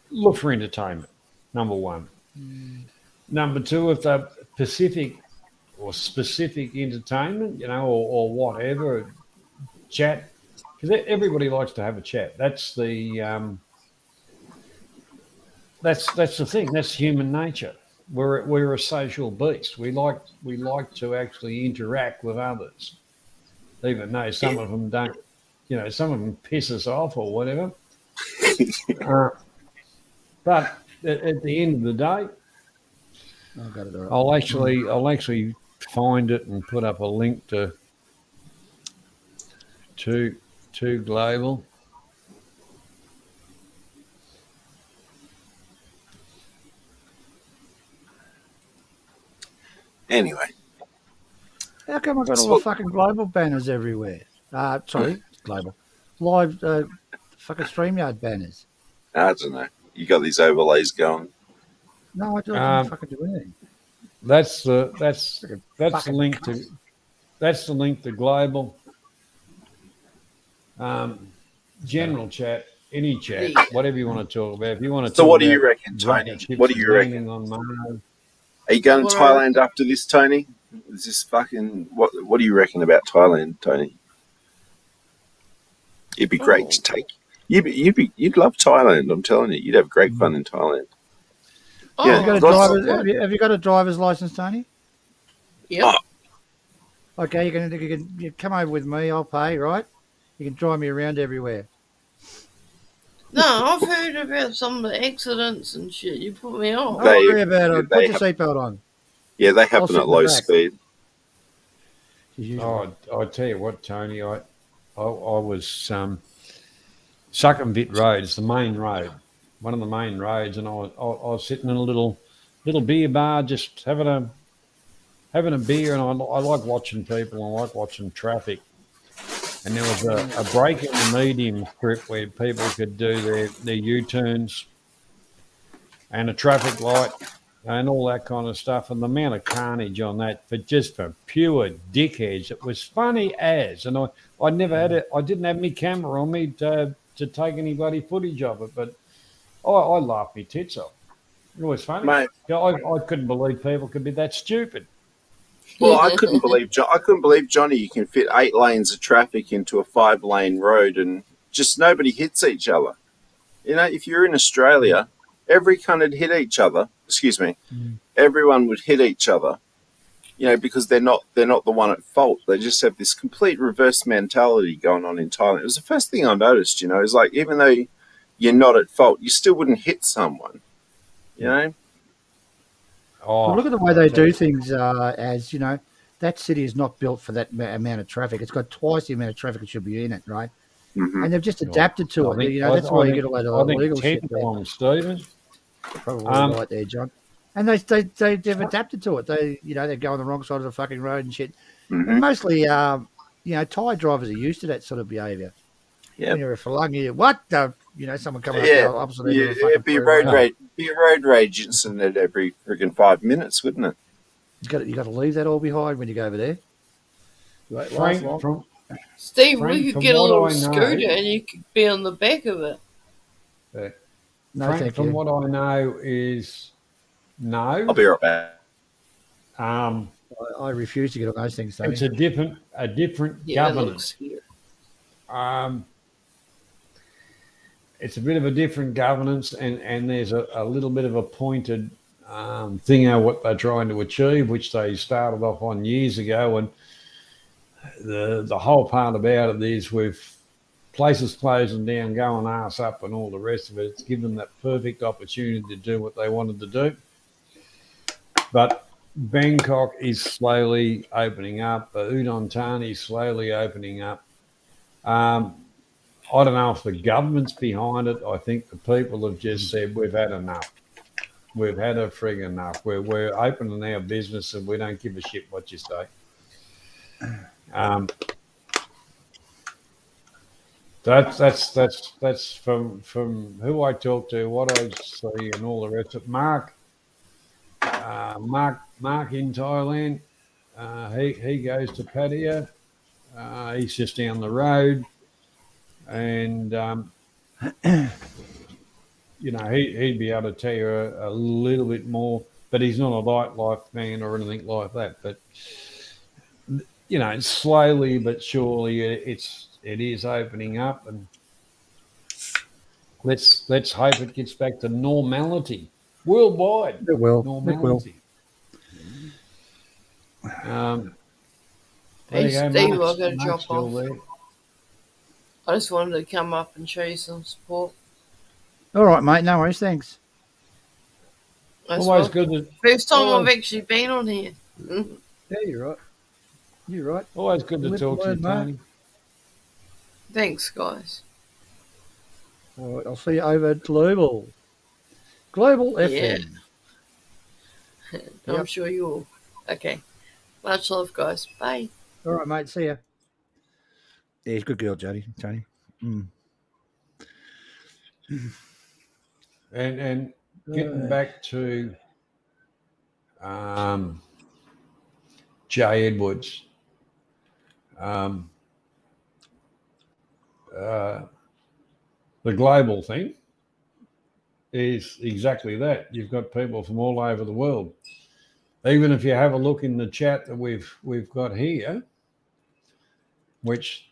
look for entertainment. Number one. Number two, if they're specific entertainment, you know, or whatever, chat, because everybody likes to have a chat. That's the that's the thing. That's human nature. We're a social beast. We like to actually interact with others, even though some of them don't. You know, some of them piss us off or whatever. But at the end of the day, I got it all right. I'll actually find it and put up a link to global. Anyway, How come I got all the fucking global banners everywhere? Sorry, global. Live fucking StreamYard banners. I don't know. You got these overlays going. No, I don't fucking do anything. That's the link to global. General chat, any chat, whatever you want to talk about. If you want to. So what do you reckon, Tony? What do you reckon? On Mars, Are you going to Well, Thailand after this, Tony? Is this fucking what do you reckon about Thailand, Tony? It'd be great to take. You'd love Thailand. I'm telling you, you'd have great fun in Thailand. Oh, Yeah, Have you got a lots driver's, of- have you got a driver's license, Tony? yep. Okay, you come over with me. I'll pay, right? You can drive me around everywhere. No, I've heard about some of the accidents and shit. You put me Don't off. They- worry about it. they Put your have- seatbelt on. Yeah, they I'll happen sit at in the low back. speed. As usual. Oh, I tell you what, Tony, I was Suckinbit Road. It's the main road, one of the main roads, and I was sitting in a little beer bar, just having a beer, and I like watching people. I like watching traffic. And there was a break in the medium strip where people could do their U-turns and a traffic light and all that kind of stuff. And the amount of carnage on that for pure dickheads, it was funny as. And I never had it. I didn't have my camera on me to take any bloody footage of it, but I laughed my tits off. It was funny. Mate. I couldn't believe people could be that stupid. Well, I couldn't believe Johnny. You can fit 8 lanes of traffic into a 5-lane road, and just nobody hits each other. You know, if you're in Australia, every cunt would hit each other. Excuse me, everyone would hit each other. You know, because they're not the one at fault. They just have this complete reverse mentality going on in Thailand. It was the first thing I noticed. You know, it's like even though you're not at fault, you still wouldn't hit someone. You know. Oh, Well, look at the way they do things. As you know, that city is not built for that amount of traffic. It's got twice the amount of traffic it should be in it, right? Mhm. And they've just adapted to it. You know, that's why you get a lot of illegal shit there. Stephen. Probably Um, right there, John. And they've adapted to it. They go on the wrong side of the fucking road and shit. Mhm. And mostly, Thai drivers are used to that sort of behaviour. Yeah. When you're a Falangi, what the, someone coming up Yeah, the opposite end of the it'd fucking be a freeway. road rage incident every friggin' 5 minutes, wouldn't it? You got to leave that all behind when you go over there. Right, last long. Frank, Steve, Frank, we could from get a what little I know- scooter and you could be on the back of it. No, Frank, thank from you. what I know is no. I'll be right back. I refuse to get on those things, Tony. It's a different Yeah, that governance. looks scary. It's a bit of a different governance, and there's a little bit of a pointed thing of what they're trying to achieve, which they started off on years ago. And the whole part about it is with places closing down, going arse up, and all the rest of it, it's given them that perfect opportunity to do what they wanted to do. But Bangkok is slowly opening up. Udon Thani is slowly opening up. I don't know if the government's behind it. I think the people have just said, we've had enough. We've had a frig enough. We're opening our business and we don't give a shit what you say. That's from who I talk to, what I see, and all the rest of it. Mark in Thailand. He goes to Pattaya. He's just down the road, and he'd be able to tell you a little bit more. But he's not a nightlife man or anything like that. But slowly but surely, it is opening up, and let's hope it gets back to normality worldwide. It will. Normality. Hey, there you go, Steve, Mark's- I've got to Mark's drop still off. there. I just wanted to come up and show you some support. All right, mate. No worries. Thanks. That's Always what- good to First time always- I've actually been on here. Mhm. Yeah, you're right. You're right. always good to Live talk to you, and learn, Tony. Thanks, guys. All right, I'll see you over at Global FM. I'm Yep. sure you will. Okay. Much love, guys. Bye. All right, mate. See ya. Yeah, he's a good girl, Tony. Mm. And getting back to Jay Edwards, the global thing is exactly that. You've got people from all over the world. Even if you have a look in the chat that we've got here, which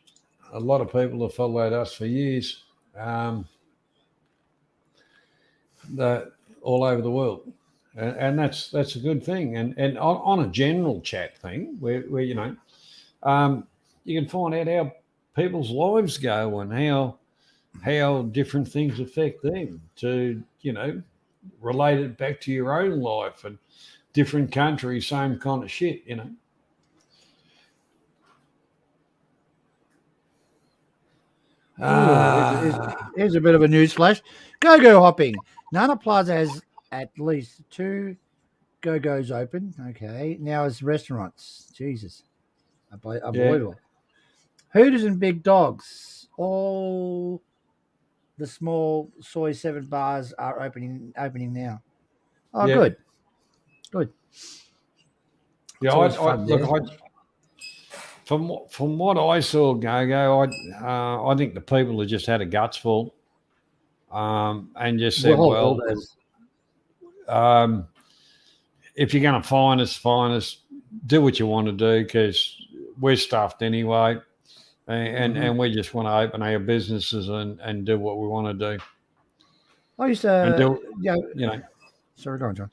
a lot of people have followed us for years, all over the world. and that's a good thing. And on a general chat thing, where you know, you can find out how people's lives go and how different things affect them. To relate it back to your own life and different countries, same kind of shit. Here's a bit of a news flash. Go-go hopping. Nana Plaza has at least 2 go-go's open. Okay. Now it's restaurants. Jesus. Unbelievable. Hooters and Big Dogs. All the small Soy 7 bars are opening now. Oh, Yeah. Good. Yeah, It's always fun there. from what I saw, Go-Go, I think the people have just had a guts full, and just said, if you're going to fine us, do what you want to do, because we're stuffed anyway, and we just want to open our businesses and do what we want to do. I used And to, do, Sorry, go on, John.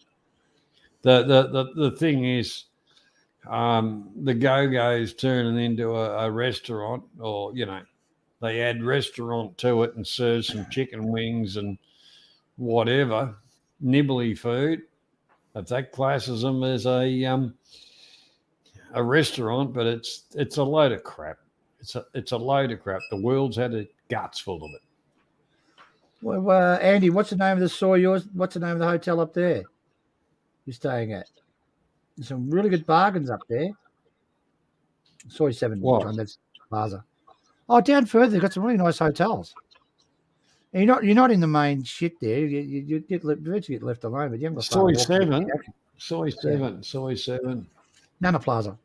The thing is, the Go-Go's turning into a restaurant, or they add restaurant to it and serve some chicken wings and whatever nibbly food. If that classes them as a restaurant, but it's a load of crap. It's a load of crap. The world's had a guts full of it. Well, Andy, what's the name of the store? What's the name of the hotel up there you're staying at? There's some really good bargains up there. Soy 7, John, that's Plaza. Oh, down further, they've got some really nice hotels. And you're not in the main shit there. You eventually get left alone, but you haven't got Soy 7. Nana Plaza.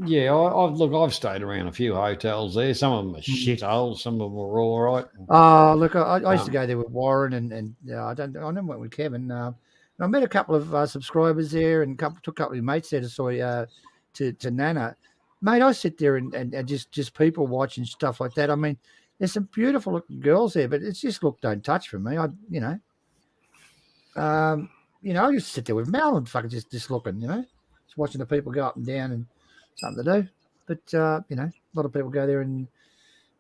Yeah, I've stayed around a few hotels there. Some of them are shitholes. Some of them are all right. Oh, look, I used to go there with Warren, and I never went with Kevin. And I met a couple of subscribers there, and took a couple of mates there to Nana. Mate, I sit there and just people watch and stuff like that. I mean, there's some beautiful looking girls there, but it's just look, don't touch for me. I just sit there with Mel and fucking just looking, just watching the people go up and down and something to do. But a lot of people go there and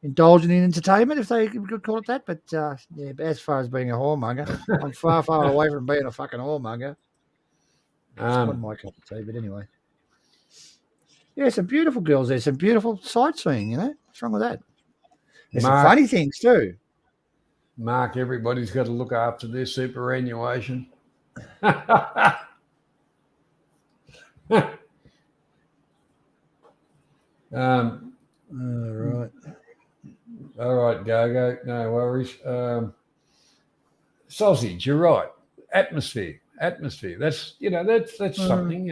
indulge in entertainment, if they could call it that. But but as far as being a whoremonger, I'm far away from being a fucking whoremonger. It's not my cup of tea, but anyway. Yeah, some beautiful girls there, some beautiful sightseeing, What's wrong with that? There's some funny things too. Mark, everybody's got to look after their superannuation. All right, Go-Go. No worries. Sausage, you're right. Atmosphere. That's that's something.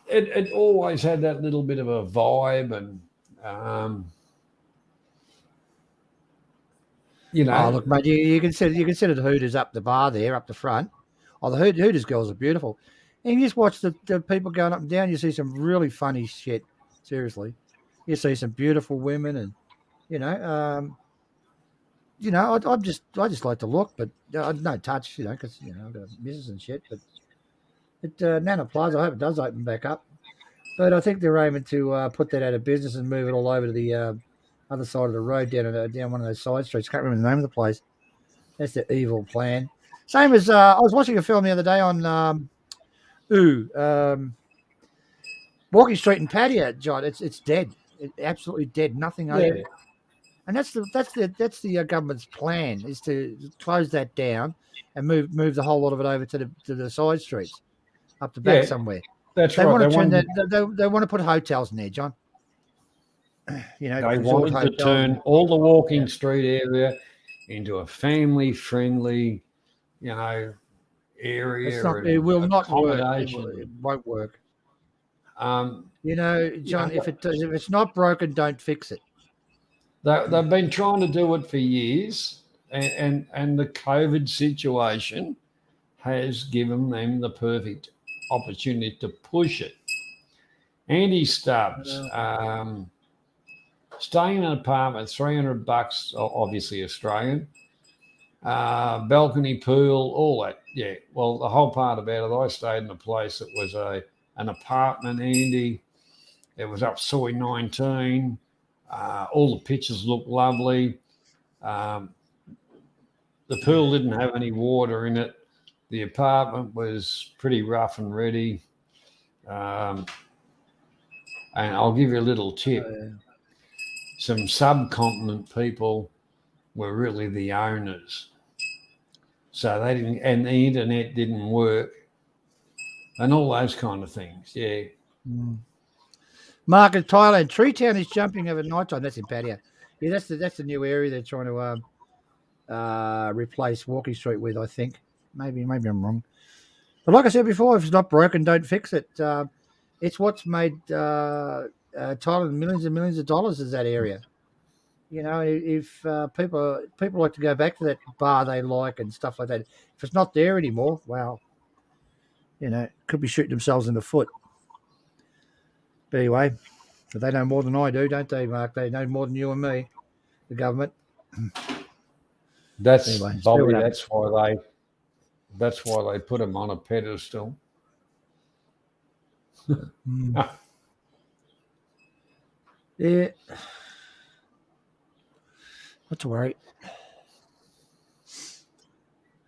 It always had that little bit of a vibe, and Oh, look, mate, you consider the Hooters up the bar there, up the front. Oh, the Hooters girls are beautiful. And you just watch the people going up and down. You see some really funny shit. Seriously, you see some beautiful women, and I just like to look, but no touch, because I've got business and shit. But Nana Plaza, I hope it does open back up. But I think they're aiming to put that out of business and move it all over to the other side of the road, down one of those side streets. Can't remember the name of the place. That's the evil plan. Same as I was watching a film the other day on Walking Street and Patio, John. It's dead. It's absolutely dead. Nothing over it. And that's the government's plan, is to close that down and move the whole lot of it over to the side streets, up the back somewhere. That's they right. They want to put hotels in there, John. They wanted to turn all the Walking Street area into a family-friendly, area. It will not work. It won't work. John, if it's not broken, don't fix it. They've been trying to do it for years, and the COVID situation has given them the perfect opportunity to push it. Andy Stubbs, staying in an apartment, $300, obviously Australian, balcony pool, all that. Yeah. Well, the whole part about it, I stayed in a place that was an apartment, Andy. It was up Soy 19. All the pictures looked lovely. The pool didn't have any water in it. The apartment was pretty rough and ready. And I'll give you a little tip. Some subcontinent people were really the owners. So they didn't, and the internet didn't work and all those kind of things. Yeah. Mark in Thailand, Treetown is jumping over night time. That's in Pattaya. Yeah, that's the new area they're trying to replace Walking Street with, I think. Maybe I'm wrong. But like I said before, if it's not broken, don't fix it. It's what's made Thailand millions and millions of dollars is that area. You know, if people like to go back to that bar they like and stuff like that, if it's not there anymore, well, you know, could be shooting themselves in the foot. But anyway, but they know more than I do, don't they, Mark? They know more than you and me, the government. That's Anyway, Bobby. That's why they put them on a pedestal. Yeah. Not to worry.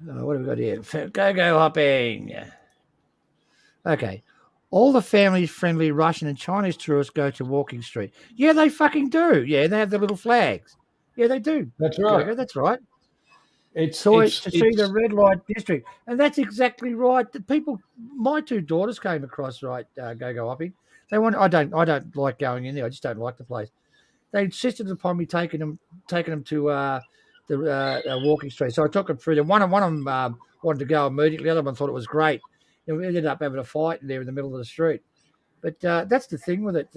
What have we got here? Go hopping. Okay. All the family-friendly Russian and Chinese tourists go to Walking Street. Yeah, they fucking do. Yeah, they have the little flags. Yeah, they do. That's right. That's right. It's to see the red light district, and that's exactly right. The people, my two daughters came across go hopping. They want. I don't like going in there. I just don't like the place. They insisted upon me taking them to the Walking Street. So I took them through there. One of them wanted to go immediately. The other one thought it was great. And we ended up having a fight there in the middle of the street. But that's the thing with it.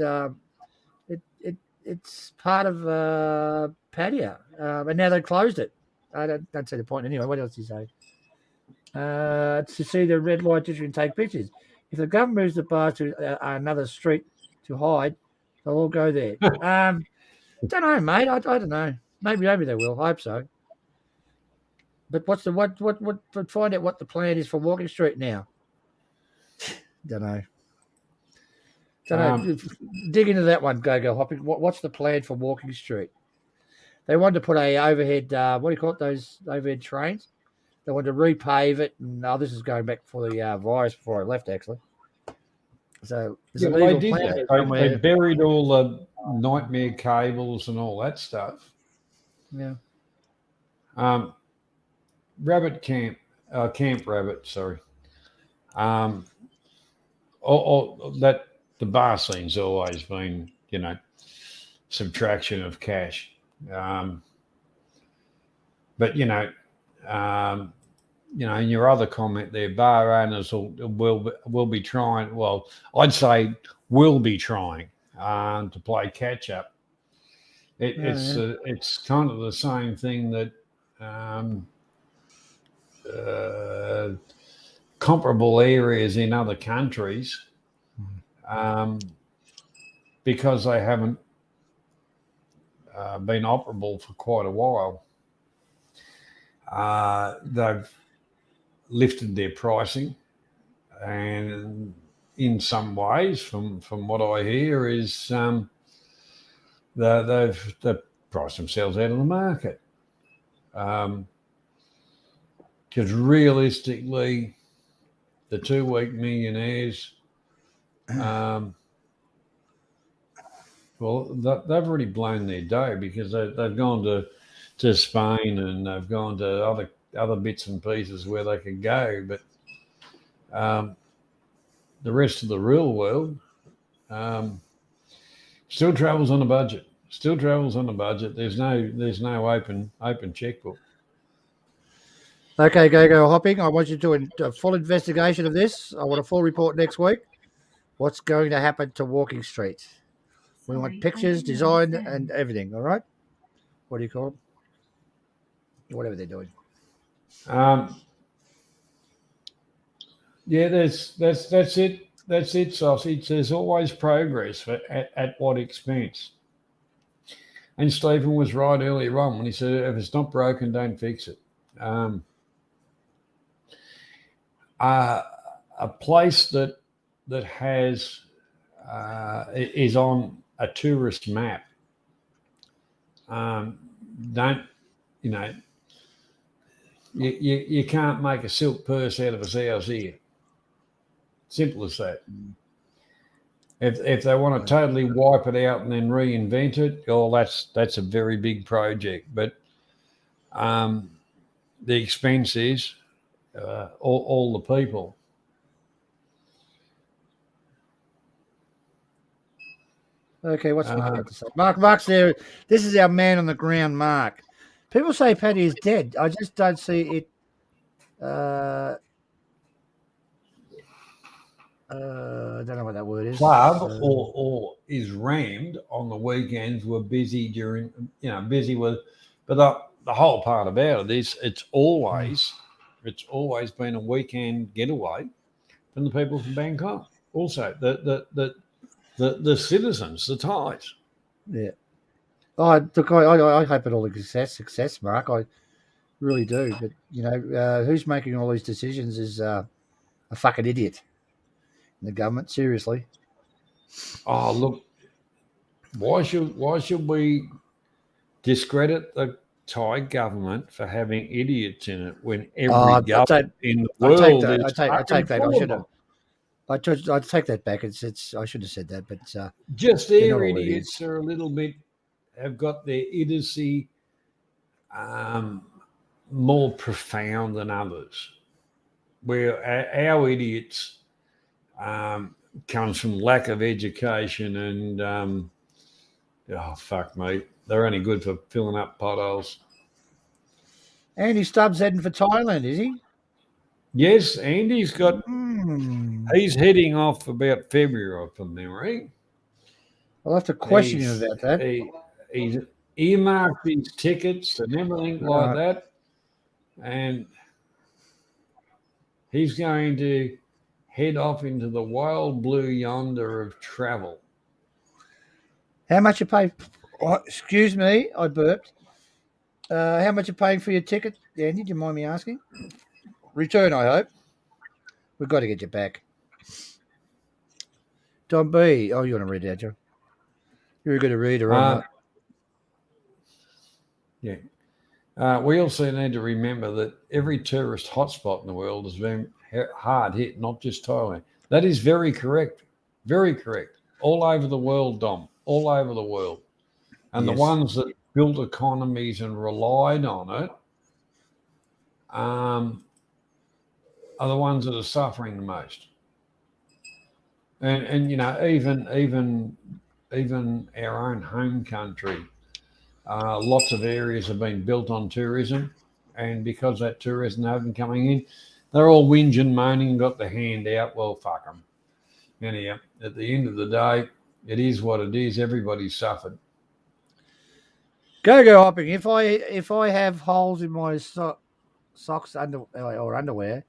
It's part of Pattaya, and now they've closed it. I don't see the point anyway. What else do you say? To see the red light district and take pictures. If the government moves the bar to another street to hide, they'll all go there. Don't know, mate. I don't know. Maybe they will. I hope so. But what's the what? Find out what the plan is for Walking Street now. Don't know. Dig into that one. Go hopping. What's the plan for Walking Street? They wanted to put a overhead. What do you call it? Those overhead trains. They wanted to repave it. And this is going back for the virus before I left, actually. So there's a legal plan. They buried all the nightmare cables and all that stuff. Yeah. Rabbit Camp Rabbit. Sorry. That the bar scene's always been, subtraction of cash. But in your other comment there, bar owners will be trying. Well, I'd say will be trying to play catch up. It's kind of the same thing that comparable areas in other countries, because they haven't been operable for quite a while. They've lifted their pricing, and in some ways, from what I hear, is they've priced themselves out of the market. Because realistically, the 2-week millionaires, they've already blown their dough because they've gone to Spain and they've gone to other bits and pieces where they could go. But the rest of the real world still travels on a budget. There's no open checkbook. Okay, go hopping. I want you to do a full investigation of this. I want a full report next week. What's going to happen to Walking Street? We want pictures, design, and everything. All right. What do you call them? Whatever they're doing. Yeah, that's it. That's it, Sausage. There's always progress, but at what expense? And Stephen was right earlier on when he said, if it's not broken, don't fix it. A place that has is on a tourist map. Don't you can't make a silk purse out of a sow's ear. Simple as that. If they want to totally wipe it out and then reinvent it, that's a very big project. But the expense is all the people. Okay, what's Mick got to say? Mark's there. This is our man on the ground, Mark. People say Paddy is dead. I just don't see it. I don't know what that word is. Club or is rammed on the weekends. We're busy busy with, but the whole part about it is it's always been a weekend getaway from the people from Bangkok. Also, the citizens, the Thais. Yeah. I hope it all is success, Mark. I really do. But who's making all these decisions is a fucking idiot. The government, seriously. Oh, look, why should we discredit the Thai government for having idiots in it when every government in the world is I take that. I should have. I take that back. It's. I should have said that, but just their idiots are a little bit have got their idiocy more profound than others. Where our idiots comes from lack of education and oh fuck me, they're only good for filling up potholes. Andy Stubbs heading for Thailand, is he? Yes, Andy's got. He's heading off about February from memory. I'll have to question him about that. He's earmarked his tickets and everything like that, and he's going to head off into the wild blue yonder of travel. How much you pay? Oh, excuse me, I burped. How much you paying for your ticket, Andy? Do you mind me asking? Return, I hope. We've got to get you back. Don B. Oh, you want to read out, John? You're a good reader, aren't you? Yeah. We also need to remember that every tourist hotspot in the world has been hard hit, not just Thailand. That is very correct. Very correct. All over the world, Dom. All over the world. And the ones that built economies and relied on it are the ones that are suffering the most. And even our own home country, lots of areas have been built on tourism, and because that tourism hasn't coming in, they're all whinging and moaning, got the hand out. Well, fuck them. Anyhow, at the end of the day, it is what it is. Everybody's suffered. Go hopping. If I have holes in my socks or underwear,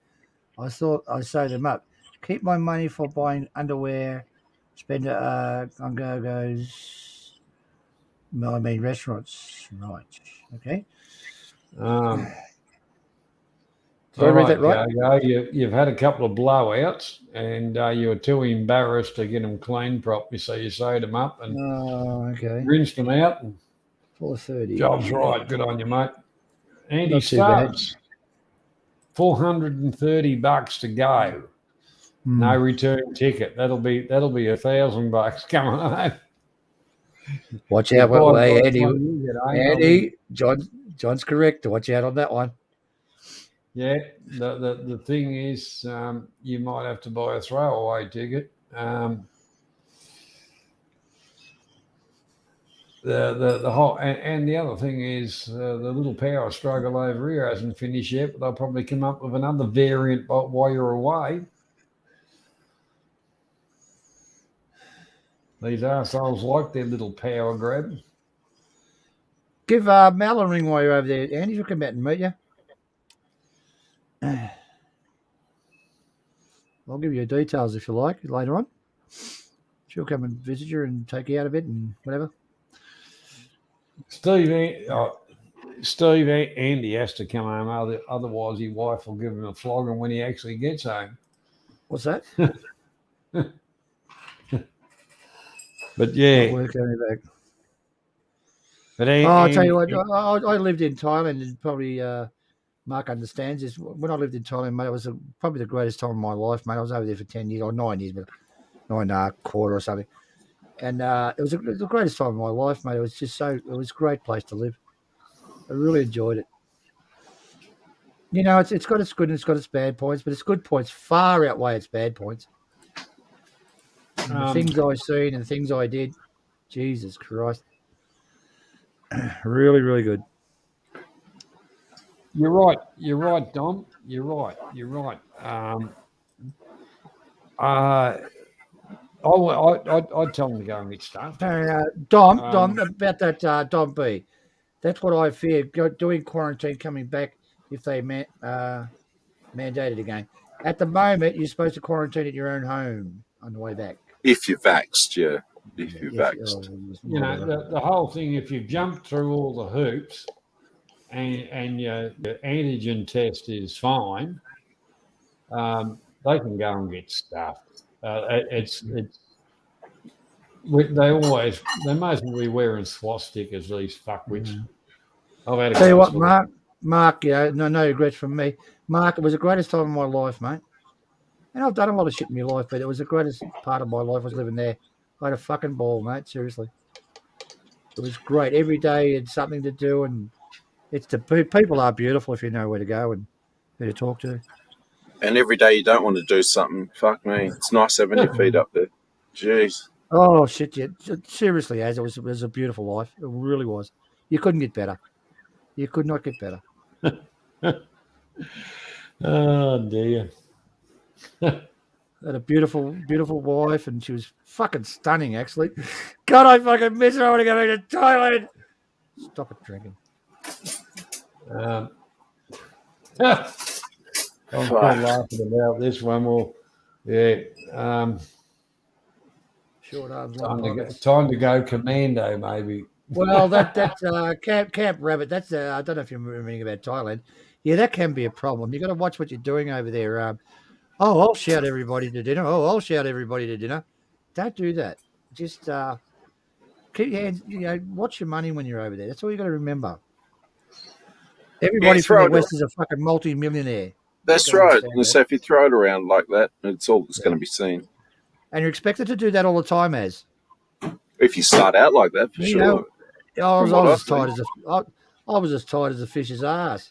I thought I sew them up. Keep my money for buying underwear. Spend on go-go's. No, I mean restaurants. Right. Okay. Did I read that right? You've had a couple of blowouts and you were too embarrassed to get them cleaned properly, so you sewed them up and rinsed them out. And 4:30. Job's right. Good on you, mate. Andy Stubbs, $430 to go. No return ticket. That'll be $1,000 coming home. Watch out what way, Andy. Andy, John's correct. Watch out on that one. Yeah, the thing is, you might have to buy a throwaway ticket. The whole and the other thing is the little power struggle over here hasn't finished yet, but they'll probably come up with another variant while you're away. These arseholes like their little power grab. Give Mal a ring while you're over there, Andy. She'll come out and meet you. I'll give you details if you like later on. She'll come and visit you and take you out of it and whatever. Steve, Steve, Andy has to come home, otherwise his wife will give him a flogging when he actually gets home. What's that? But yeah. Work coming back. But I'll tell you what, I lived in Thailand, and probably Mark understands this. When I lived in Thailand, mate, it was probably the greatest time of my life, mate. I was over there for 10 years, or 9 years, but 9.25 or something. And it was the greatest time of my life, mate. It was just it was a great place to live. I really enjoyed it. You know, it's got its good and it's got its bad points, but its good points far outweigh its bad points. The things I seen and the things I did, Jesus Christ. Really, really good. You're right, Dom. You're right. I'd tell them to go and get stuffed. Dom, about that Dom B. That's what I fear, doing quarantine, coming back if they mandated again. At the moment, you're supposed to quarantine at your own home on the way back. If you're vaxxed, yeah. If you're vaxxed. You know, the whole thing, if you've jumped through all the hoops and your antigen test is fine, they can go and get stuffed. They mostly be wearing swastikas, these fuckwits. I've had Tell you what, Mark, no regrets from me. Mark, it was the greatest time of my life, mate. And I've done a lot of shit in my life, but it was the greatest part of my life was living there. I had a fucking ball, mate, seriously. It was great. Every day it's something to do, and people are beautiful if you know where to go and who to talk to. And every day you don't want to do something, fuck me. It's nice having your feet up there. Jeez. Oh, shit, yeah. Seriously, it was a beautiful life. It really was. You couldn't get better. You could not get better. Oh, dear. I had a beautiful, beautiful wife, and she was fucking stunning, actually. God, I fucking miss her. I want to go back to Thailand. Stop it drinking. I'm still laughing about this one. Well, yeah. Short arms, time to go commando, maybe. Well, that's Camp Rabbit. That's I don't know if you're remembering about Thailand. Yeah, that can be a problem. You got to watch what you're doing over there. I'll shout everybody to dinner. I'll shout everybody to dinner. Don't do that. Just keep your hands. Watch your money when you're over there. That's all you got to remember. Everybody from the West is a fucking multi-millionaire. That's right. And so if you throw it around like that, it's all that's going to be seen. And you're expected to do that all the time, if you start out like that, for sure. I was as tight as a fish's ass.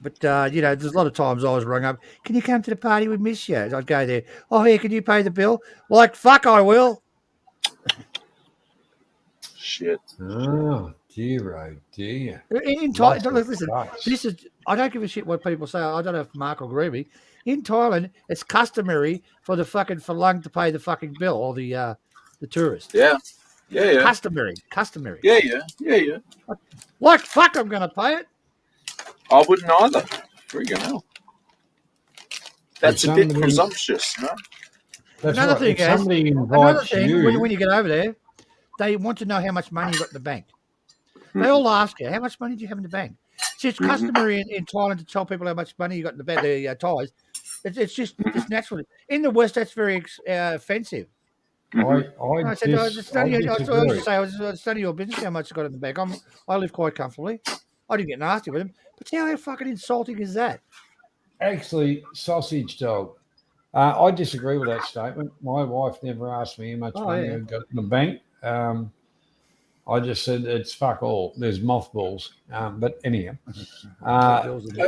But, there's a lot of times I was rung up. Can you come to the party? We miss you. I'd go there. Oh, yeah, can you pay the bill? Like, fuck, I will. Shit. Oh, dear, oh, dear. In Thailand, listen, I don't give a shit what people say. I don't know if Mark will agree with me. In Thailand, it's customary for the fucking Falung to pay the fucking bill or the tourist. Yeah. Customary. Yeah. Like, fuck, I'm going to pay it. I wouldn't either. Friggin' hell. That's a bit presumptuous, no? That's another right. thing, when you get over there, they want to know how much money you got in the bank. They all ask you, how much money do you have in the bank? See, it's customary in Thailand to tell people how much money you got in the bank, the Thais. It's just natural. In the West, that's very offensive. I it's none of your business how much you got in the bank. I live quite comfortably. I didn't get nasty with them. But see how fucking insulting is that? Actually, sausage dog. I disagree with that statement. My wife never asked me how much money I got in the bank. I just said it's fuck all. There's mothballs. But anyhow,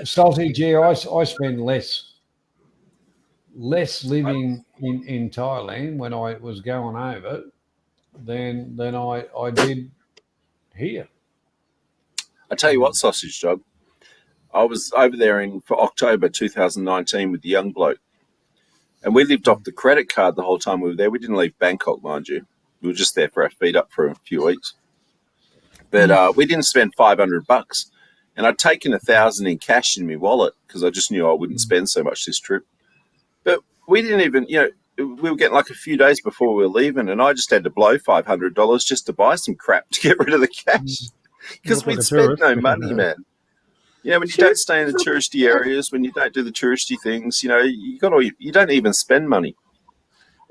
sausage. Yeah, I spend less living in Thailand when I was going over than I did here. I tell you what, sausage dog. I was over there for October 2019 with the young bloke, and we lived off the credit card the whole time we were there. We didn't leave Bangkok, mind you. We were just there for our feet up for a few weeks. But we didn't spend $500, and I'd taken $1,000 in cash in my wallet because I just knew I wouldn't spend so much this trip. But we didn't even, we were getting like a few days before we were leaving, and I just had to blow $500 just to buy some crap to get rid of the cash because Look like we'd a spent tourist. no money, man. You know, when you don't stay in the touristy areas, when you don't do the touristy things, you know, you don't even spend money.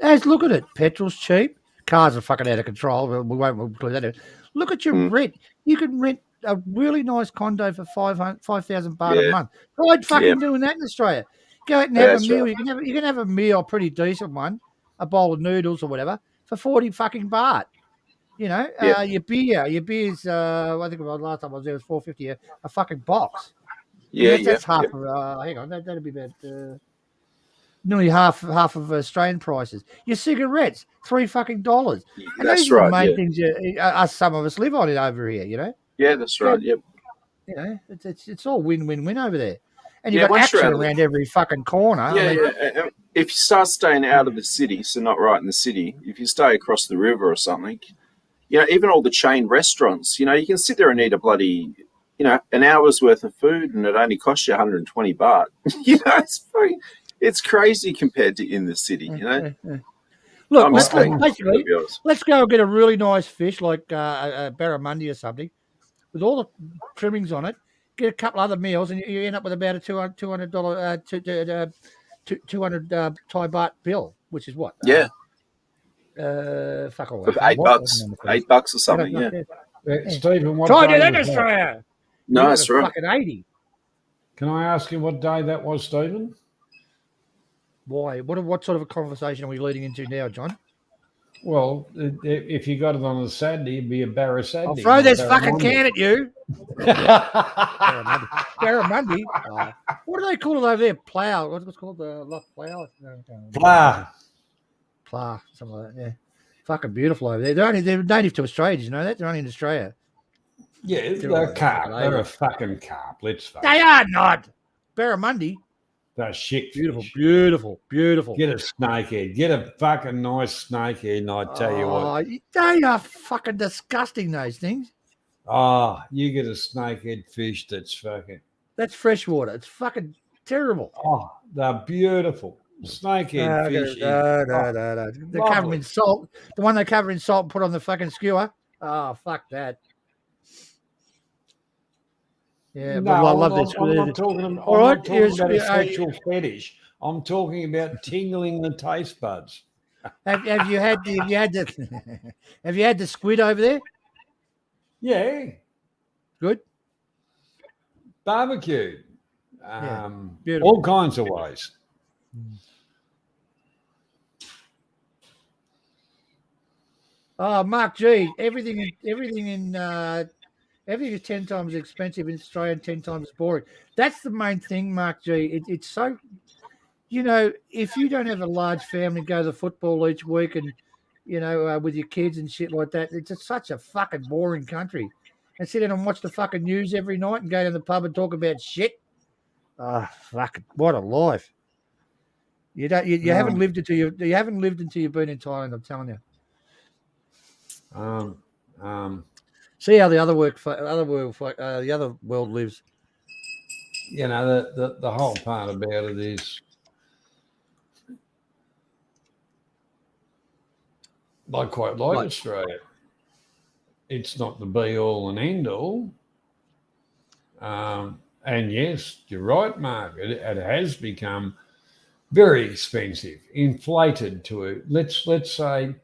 As look at it, petrol's cheap, cars are fucking out of control. We won't include that in. Look at your rent. You can rent a really nice condo for 5,000 baht a Yeah. month. Tried fucking Yeah. doing that in Australia. Go out and have That's a meal. right. You can have a meal, a pretty decent one, a bowl of noodles or whatever, for 40 fucking baht. You know, Yeah. your beer's I think last time I was there was $4.50 a fucking box. Yeah, That's half yeah. of. Hang on, that'd be about nearly half of Australian prices. Your cigarettes, $3 fucking dollars. And That's these are the right. main things some of us live on it over here. You know, Yeah, that's right. Yep. you know, it's all win-win-win over there. And you've Yeah, got once you're action out of around every fucking corner. Yeah, I mean, yeah. If you start staying out of the city, so not right in the city, if you stay across the river or something, you know, even all the chain restaurants, you know, you can sit there and eat a bloody, you know, an hour's worth of food and it only costs you 120 baht. You know, it's crazy compared to in the city, you know. Look, I'm basically, to be honest. let's go and get a really nice fish like a barramundi or something with all the trimmings on it. Get a couple other meals, and you end up with about a $200 200 Thai baht bill, which is what? Yeah, Fuck all with that. $8 or something. Yeah. Stephen, what Try to do day that in was that? Australia. No, You that's got a right. fucking 80. Can I ask you what day that was, Stephen? Why? What sort of a conversation are we leading into now, John? Well, if you got it on a Saturday, it'd be a Barra-Saturday. I'll throw not this Barramundi. fucking can at you. Barramundi. Oh. What do they call it over there? Plough. What's called the plough? Blah. Plough. Something like that. Yeah. Fucking beautiful over there. They're native to Australia. Did you know that? They're only in Australia. Yeah, They're they're a all carp. fucking They're a able. fucking carp. Let's face They it. are not. Barramundi. They're shit. Beautiful, fish. beautiful, beautiful. Get a snakehead. Get a fucking nice snakehead, and I tell you what. Oh, they are fucking disgusting, those things. Oh, you get a snakehead fish that's fucking. That's freshwater. It's fucking terrible. Oh, they're beautiful. Snakehead fish. No. They cover them lovely. in salt. The one they cover in salt and put on the fucking skewer. Oh, fuck that. Yeah, but I love this. I'm not talking, All right, about here's- a sexual fetish. I'm talking about tingling the taste buds. Have you had the have you had the squid over there? Yeah, Good. barbecue. Beautiful. All kinds of ways. Oh, Mark G, everything is 10 times expensive in Australia and 10 times boring. That's the main thing, Mark G. It's so, you know, if you don't have a large family, go to the football each week and, you know, with your kids and shit like that, it's such a fucking boring country. And sit down and watch the fucking news every night and go to the pub and talk about shit. Oh, fuck, what a life. You don't, you haven't lived until you've been in Thailand, I'm telling you. See how the other world lives. You know, the whole part about it is I quite like Right. Australia. It's not the be all and end all. And yes, you're right, Mark. It has become very expensive, inflated to it. Let's say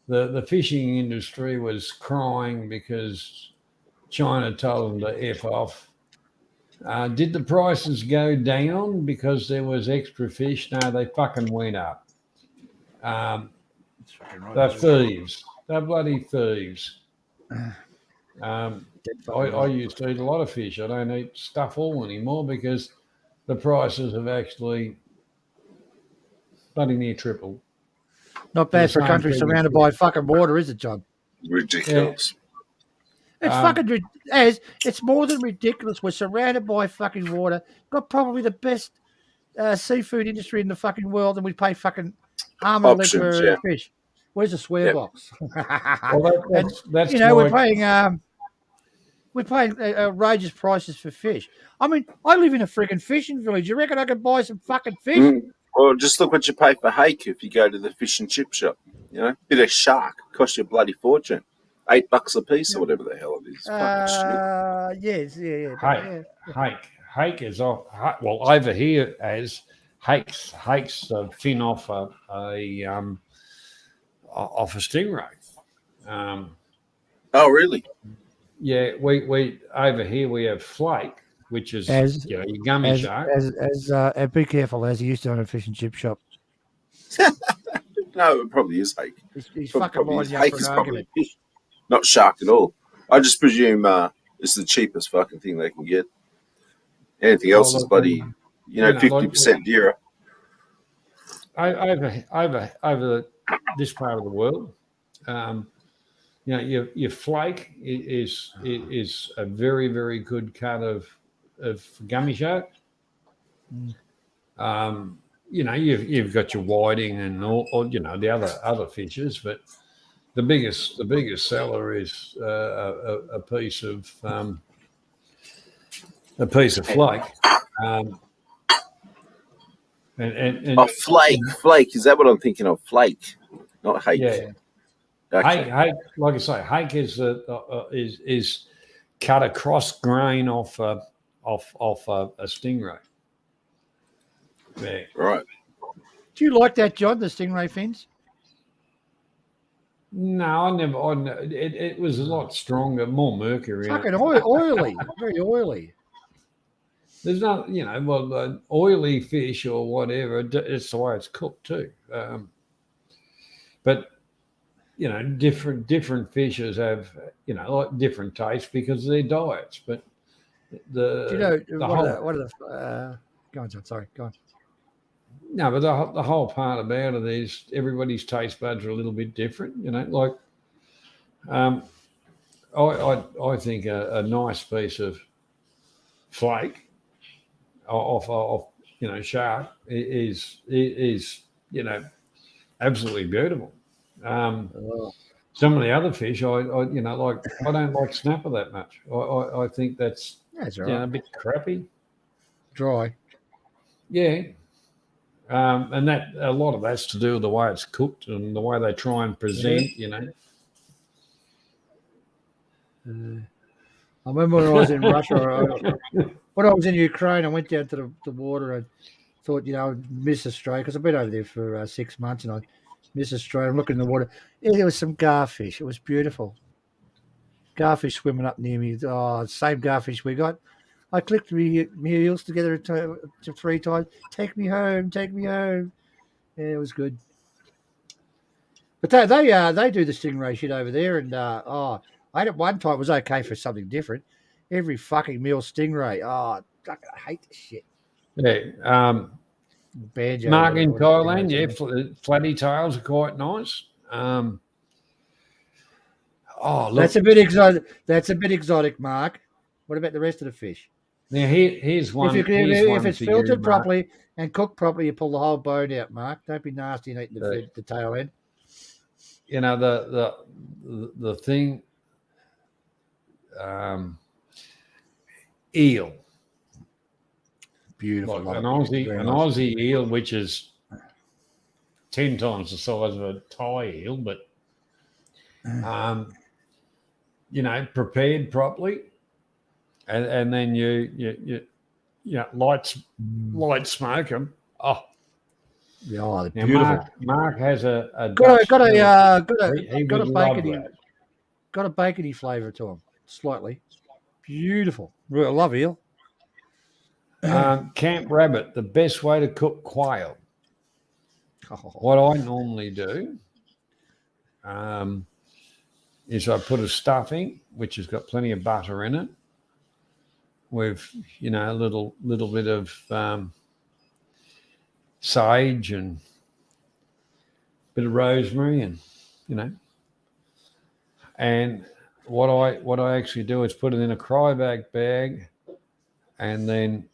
the fishing industry was crying because China told them to F off. Did the prices go down because there was extra fish? No, they fucking went up. They're thieves. They're bloody thieves. I used to eat a lot of fish. I don't eat stuff all anymore because the prices have actually bloody near tripled. Not bad for a Same country thing. surrounded by fucking water, is it, John? Ridiculous. It's it's more than ridiculous. We're surrounded by fucking water. Got probably the best seafood industry in the fucking world, and we pay fucking arm and a leg Options, for yeah. fish. Where's the swear Yep. box? Well, that's You know, why- we're paying outrageous prices for fish. I mean, I live in a frigging fishing village. You reckon I could buy some fucking fish? Well, just look what you pay for hake if you go to the fish and chip shop. You know, bit of shark costs you a bloody fortune. $8 a piece or whatever the hell it is. Fucking shit. Yes, yeah, but Hake is off. Well, over here as hake's fin off a stingray. Oh, really? Yeah, we over here we have flake, which is your gummy shark. And be careful, as he used to own a fish and chip shop. No, it probably is hake. He's fucking Probably winding is. you up Hake for is an probably argument. fish, not shark at all. I just presume it's the cheapest fucking thing they can get. Anything else is bloody, 50% dearer. Over this part of the world, your flake is a very, very good cut of gummy shark. You've got your whiting and all the other fishes, but the biggest seller is a piece of flake. And flake. Is that what I'm thinking of? Flake, not hake. Yeah. Okay. Hake, like I say, hake is cut across grain off a stingray. Yeah. Right. Do you like that, John? The stingray fins? No, I never. It was a lot stronger, more mercury. Fucking oily, very oily. There's not, oily fish or whatever. It's the way it's cooked too. But different fishes have like different tastes because of their diets. But what are the go on, John. Sorry, go on. No, but the whole part about it is everybody's taste buds are a little bit different. I think a nice piece of flake off shark is absolutely beautiful. Some of the other fish, I don't like snapper that much. I think that's right. A bit crappy, dry. Yeah. And that a lot of that's to do with the way it's cooked and the way they try and present, I remember when I was in Russia, when I was in Ukraine, I went down to the water and thought, I'd miss Australia because I've been over there for 6 months and I miss Australia. I'm looking in the water. Yeah, there was some garfish. It was beautiful. Garfish swimming up near me. Oh, same garfish we got. I clicked my heels together 3 times. Take me home. Yeah, it was good. But they do the stingray shit over there, and I had it one time. It was okay for something different. Every fucking meal stingray. Oh, I hate this shit. Yeah. Banjo. Mark in Thailand, flatty tails are quite nice. Look. That's a bit exotic. Mark. What about the rest of the fish? Now here's one. If it's filtered properly and cooked properly, you pull the whole bone out, Mark. Don't be nasty and eating the tail end. The thing, eel. Beautiful. Like an Aussie eel, which is 10 times the size of a Thai eel, but prepared properly. And then you light smoke them. Oh, yeah, they're beautiful. Mark has a got a bacony flavour to them, slightly. Beautiful. I love eel. Camp rabbit, the best way to cook quail. What I normally do is I put a stuffing, which has got plenty of butter in it, with a little bit of sage and a bit of rosemary, and and what I actually do is put it in a cryovac bag and then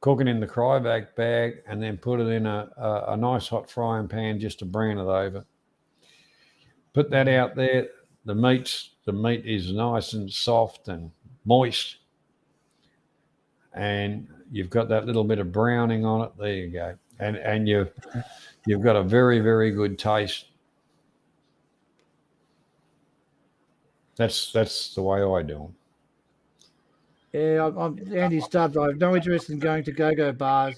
cook it in the cryovac bag and then put it in a nice hot frying pan just to brown it over. Put that out there. The meat is nice and soft and moist. and you've got that little bit of browning on it. There you go, and you've got a very, very good taste. That's the way I do them. Yeah, I'm Andy Stubbs. I have no interest in going to go-go bars.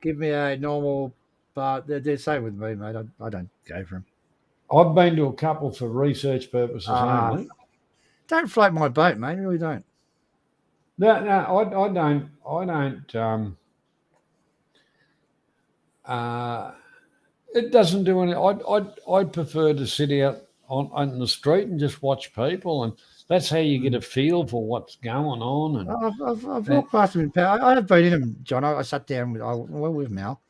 Give me a normal bar. They're the same with me, mate. I don't go for them. I've been to a couple for research purposes only. Don't float my boat, mate. Really don't. No, I don't. It doesn't do any. I'd prefer to sit out on the street and just watch people, and that's how you get a feel for what's going on. And I've walked past them in power. I have been in them, John. I sat down with Mel,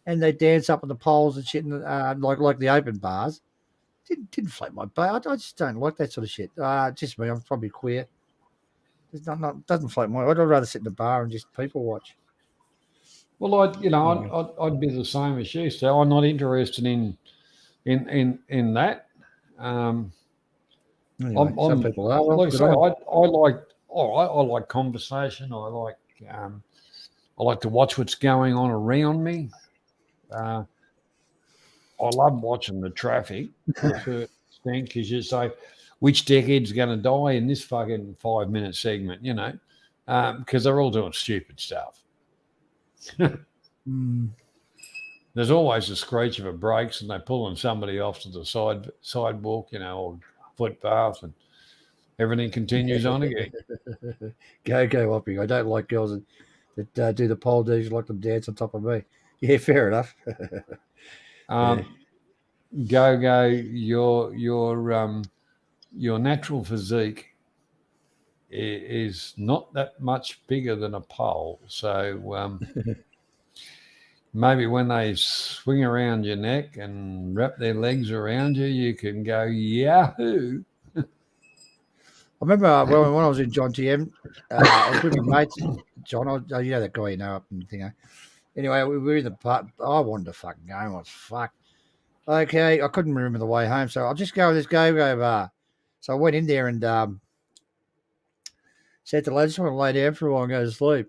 and they dance up on the poles and shit, and like the open bars. Didn't float my boat. I just don't like that sort of shit. Just me. I'm probably queer. It's doesn't float my. I'd rather sit in the bar and just people watch. Well, I'd be the same as you. So I'm not interested in that. Anyway, some people are. Like I say, I like conversation. I like to watch what's going on around me. I love watching the traffic because you say which dickhead's going to die in this fucking 5-minute segment, because they're all doing stupid stuff. There's always a screech of a brakes and they're pulling somebody off to the sidewalk, or footpath, and everything continues on again. Go hopping. I don't like girls that do the pole dance, like them dance on top of me. Yeah, fair enough. Go, your natural physique is not that much bigger than a pole. So maybe when they swing around your neck and wrap their legs around you, you can go, yahoo. I remember when I was in John TM, I was with my mates, John, you know that guy up and thing. Anyway, we were in the park. I wanted to fucking go. I was fucked. Okay, I couldn't remember the way home, so I'll just go to this go-go bar. So I went in there and said to the lady, I just want to lay down for a while and go to sleep.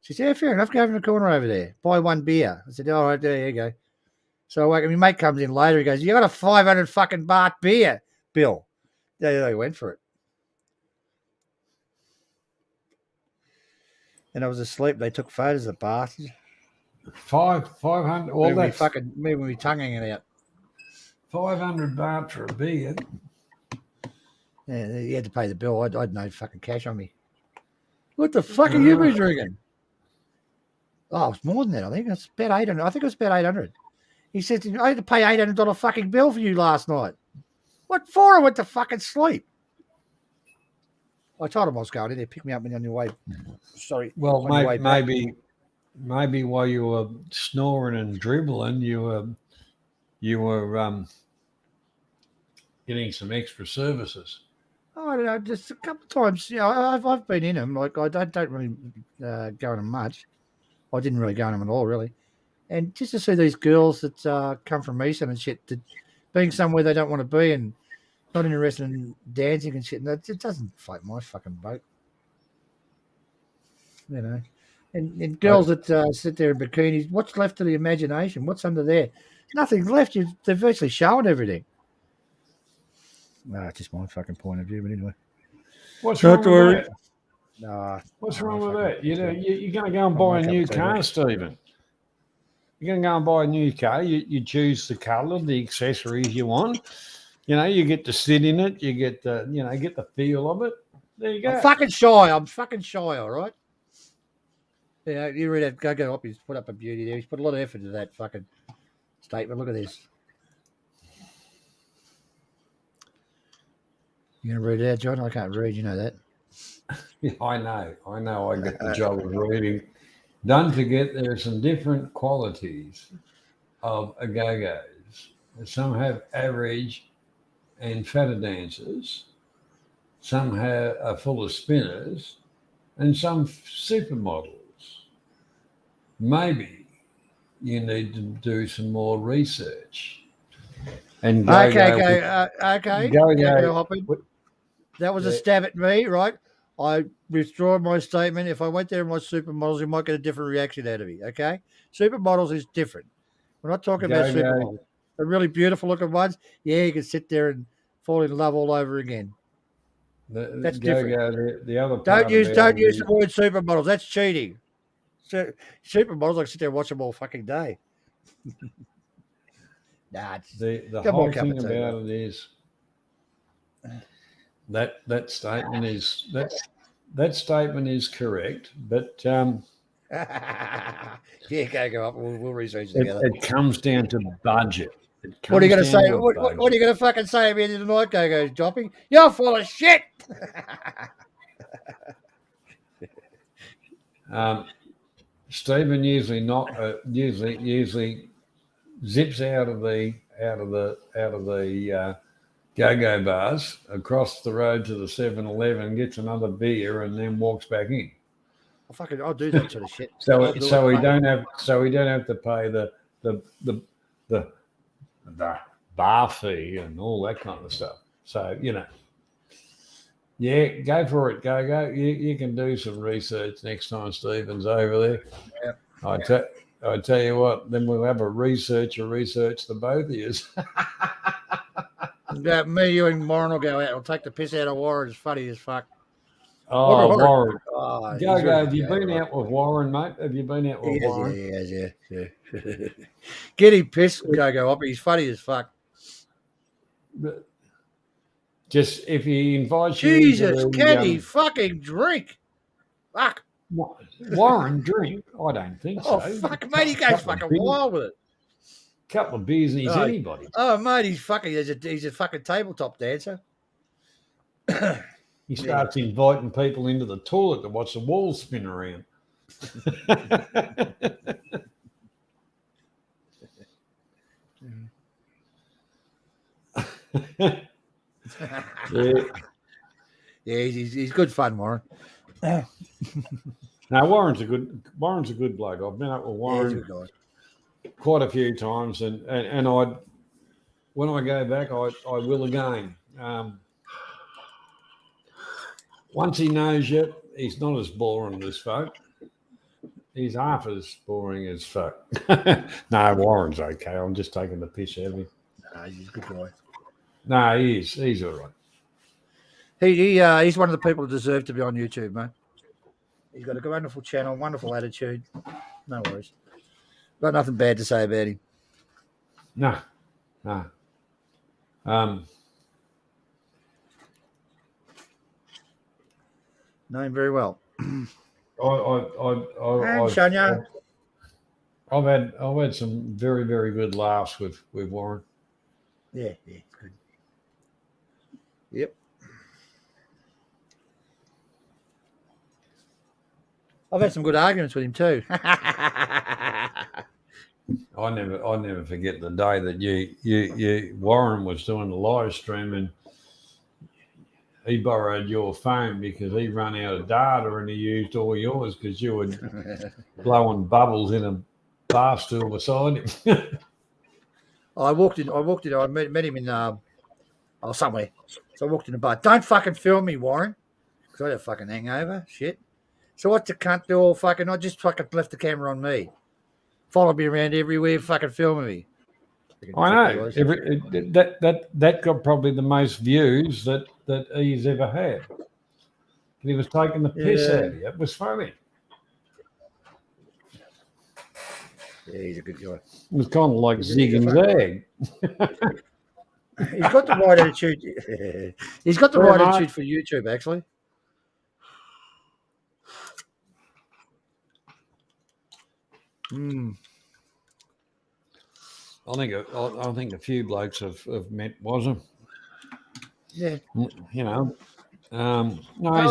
She said, yeah, fair enough, go over in the corner over there. Buy one beer. I said, all right, there you go. So my mate comes in later. He goes, you got a 500 fucking baht beer bill. They went for it. And I was asleep. They took photos of the bastards. 500. Well, that's me with my tongue hanging out. 500 baht for a beer. Yeah, you had to pay the bill. I'd no fucking cash on me. What the fuck are you been drinking? Oh, it's more than that. I think it's about 800. I think it was about 800. He said to me, I had to pay $800 fucking bill for you last night. What for? I went to fucking sleep. I told him I was going in there. Pick me up on your way. Sorry. Well, maybe while you were snoring and dribbling, you were getting some extra services. Oh, I don't know. Just a couple of times. I've been in them. Like I don't really go in them much. I didn't really go in them at all, really. And just to see these girls that come from Eastern and shit, that being somewhere they don't want to be and not interested in dancing and shit, and it doesn't float my fucking boat. And girls that sit there in bikinis, what's left of the imagination? What's under there? Nothing left. They're virtually showing everything. It's just my fucking point of view, but anyway. What's wrong with that? What's wrong with that? You're going to go and buy a new car, Stephen. You're going to go and buy a new car. You choose the colour, the accessories you want. You get to sit in it. You get the, get the feel of it. There you go. I'm fucking shy. All right. Yeah, you read that. Go up. He's put up a beauty there. He's put a lot of effort into that fucking statement. Look at this. You gonna read it out, John? I can't read. You know that. Yeah, I know. I get the job of reading. Don't forget, there are some different qualities of go-go's. Some have average and fatter dancers. Some are full of spinners, and some supermodels. Maybe you need to do some more research. And okay. Go. That was a stab at me, right? I withdraw my statement. If I went there and watched Supermodels, you might get a different reaction out of me. Okay, Supermodels is different. We're not talking about Go, go. Supermodels. The really beautiful looking ones, yeah, you can sit there and fall in love all over again. That's different. The other part Don't use about it the word supermodels. That's cheating. Supermodels, I can sit there and watch them all fucking day. Nah, the come whole on, thing cup of tea, about it is that statement is that statement is correct, but yeah, go up. We'll research it together. it comes down to budget. What are you going to say? What are you going to fucking say at the end of the night? Go dropping. You're full of shit. Stephen usually usually zips out of the go-go bars across the road to the 7-Eleven, gets another beer, and then walks back in. I'll do that sort of shit. So we don't have to pay the bar fee and all that kind of stuff. So yeah, go for it, go. You can do some research next time Stephen's over there. Yeah. I tell you what, then we'll have a researcher research the both of you. Me, you, and Warren will go out. We'll take the piss out of Warren. It's funny as fuck. Oh, Warren. Oh, go. Have you been out with Warren, mate? Have you been out with Warren? Yeah. Get him pissed, go up. He's funny as fuck. Just if he invites Jesus, you. can he fucking drink? Fuck. Warren drink? I don't think so. Oh, fuck, mate. He goes fucking wild with it. Couple of beers and he's anybody. Oh, mate, he's a fucking tabletop dancer. He starts inviting people into the toilet to watch the walls spin around. Yeah, he's good fun, Warren. Now Warren's a good bloke. I've been up with Warren quite a few times, and I, when I go back, I will again. Once he knows you, he's not as boring as folk. He's half as boring as folk. No, Warren's okay. I'm just taking the piss out of him. No, he's a good guy. No, he is. He's all right. He's one of the people who deserve to be on YouTube, mate. He's got a wonderful channel, wonderful attitude. No worries. Got nothing bad to say about him. No. Know him very well. Shania. I've had some very, very good laughs with Warren. Yeah, it's good. Yep. I've had some good arguments with him too. I never forget the day that you Warren was doing the live stream and he borrowed your phone because he ran out of data and he used all yours because you were blowing bubbles in a bar stool beside him. I walked in. I met him in somewhere. So I walked in the bar. Don't fucking film me, Warren, because I had a fucking hangover. Shit. So what's the cunt do all fucking? I just fucking left the camera on me. Followed me around everywhere, fucking filming me. I know. That got probably the most views that he's ever had. And he was taking the piss out of you. It was funny. Yeah, he's a good guy. It was kind of like Zig and Zag. He's got the right attitude. He's got the right attitude for YouTube, actually. I think a few blokes have met Wasm. Yeah. You know. No,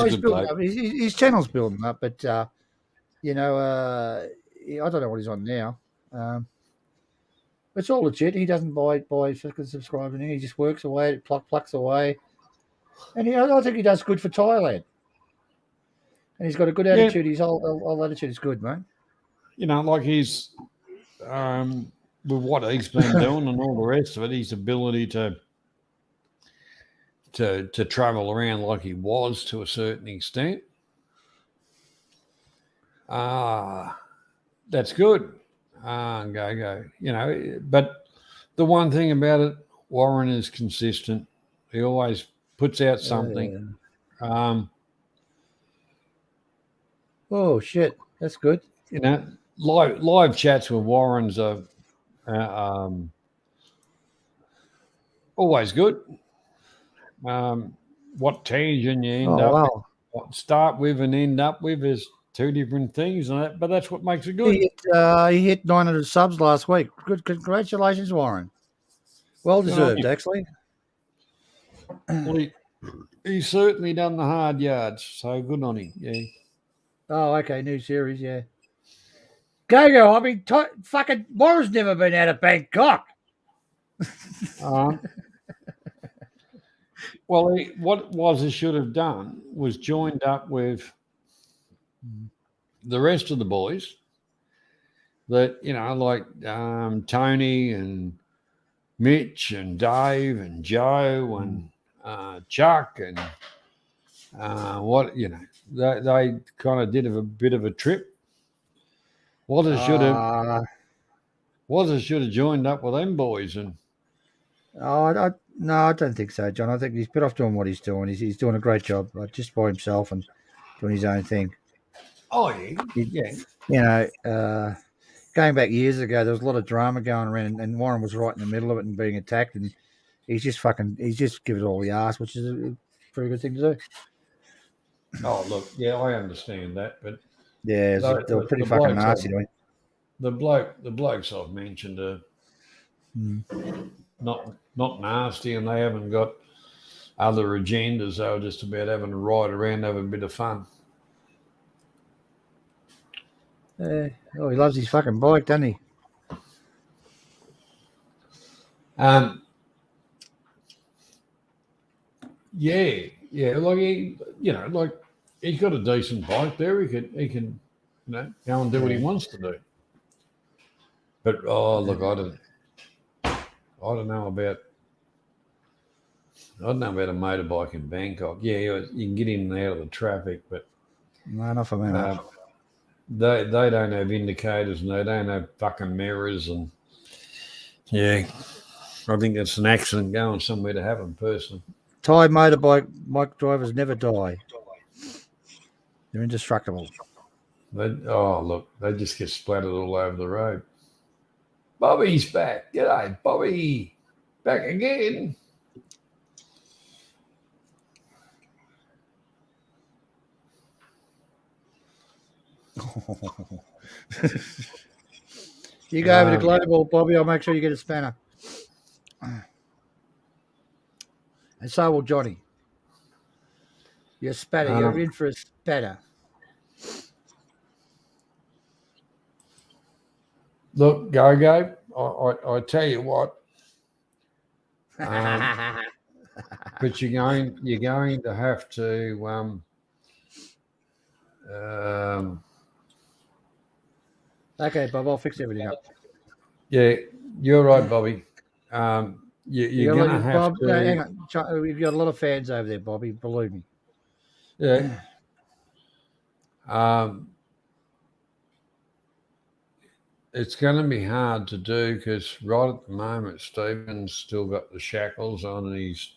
he's a good bloke. His channel's building up, but I don't know what he's on now. It's all legit. He doesn't buy fucking subscribing. He just works away, plucks away, and I think he does good for Thailand. And he's got a good attitude. His whole attitude is good, mate. You know, like he's with what he's been doing and all the rest of it, his ability to to travel around like he was to a certain extent. That's good. Go. But the one thing about it, Warren is consistent. He always puts out something. Oh shit, that's good. Live chats with Warren's are always good. What tangent you start with and end up with is two different things, but that's what makes it good. He hit 900 subs last week. Good, congratulations, Warren. Well deserved, actually. Well, he's certainly done the hard yards, so good on him. Yeah. Oh, okay, new series, yeah. Go. I mean, fucking Warren's never been out of Bangkok. Well, what Wazza should have done was joined up with the rest of the boys that, like Tony and Mitch and Dave and Joe and Chuck and they kind of did a bit of a trip. Wazza should have joined up with them boys and. No, I don't think so, John. I think he's put off doing what he's doing. He's doing a great job, just by himself and doing his own thing. Oh, yeah. Going back years ago, there was a lot of drama going around, and Warren was right in the middle of it and being attacked, and he's just give it all he asked, which is a pretty good thing to do. Oh, look, yeah, I understand that, but yeah, they were pretty fucking nasty to him. The blokes I've mentioned are not nasty, and they haven't got other agendas. They were just about having a ride around, have a bit of fun. He loves his fucking bike, doesn't he? Yeah. Like he's got a decent bike there. He can go and do what he wants to do. But look, I don't know about a motorbike in Bangkok. Yeah, you can get in and out of the traffic, but no, not for me. They don't have indicators and they don't have fucking mirrors, and yeah, I think it's an accident going somewhere to happen personally. Thai motorbike drivers never die. They're indestructible. Look, they just get splattered all over the road. Bobby's back. G'day, Bobby. Back again. You go over to Global, Bobby. I'll make sure you get a spanner. And so will Johnny. You're a spatter. You're in for a spatter. Look, go. I tell you what. But you're going to have to. Okay, Bob. I'll fix everything up. Yeah, you're right, Bobby. You're going to have Bob, to. No, hang on. We've got a lot of fans over there, Bobby. Believe me. Yeah. It's going to be hard to do because right at the moment, Stephen's still got the shackles on and he's,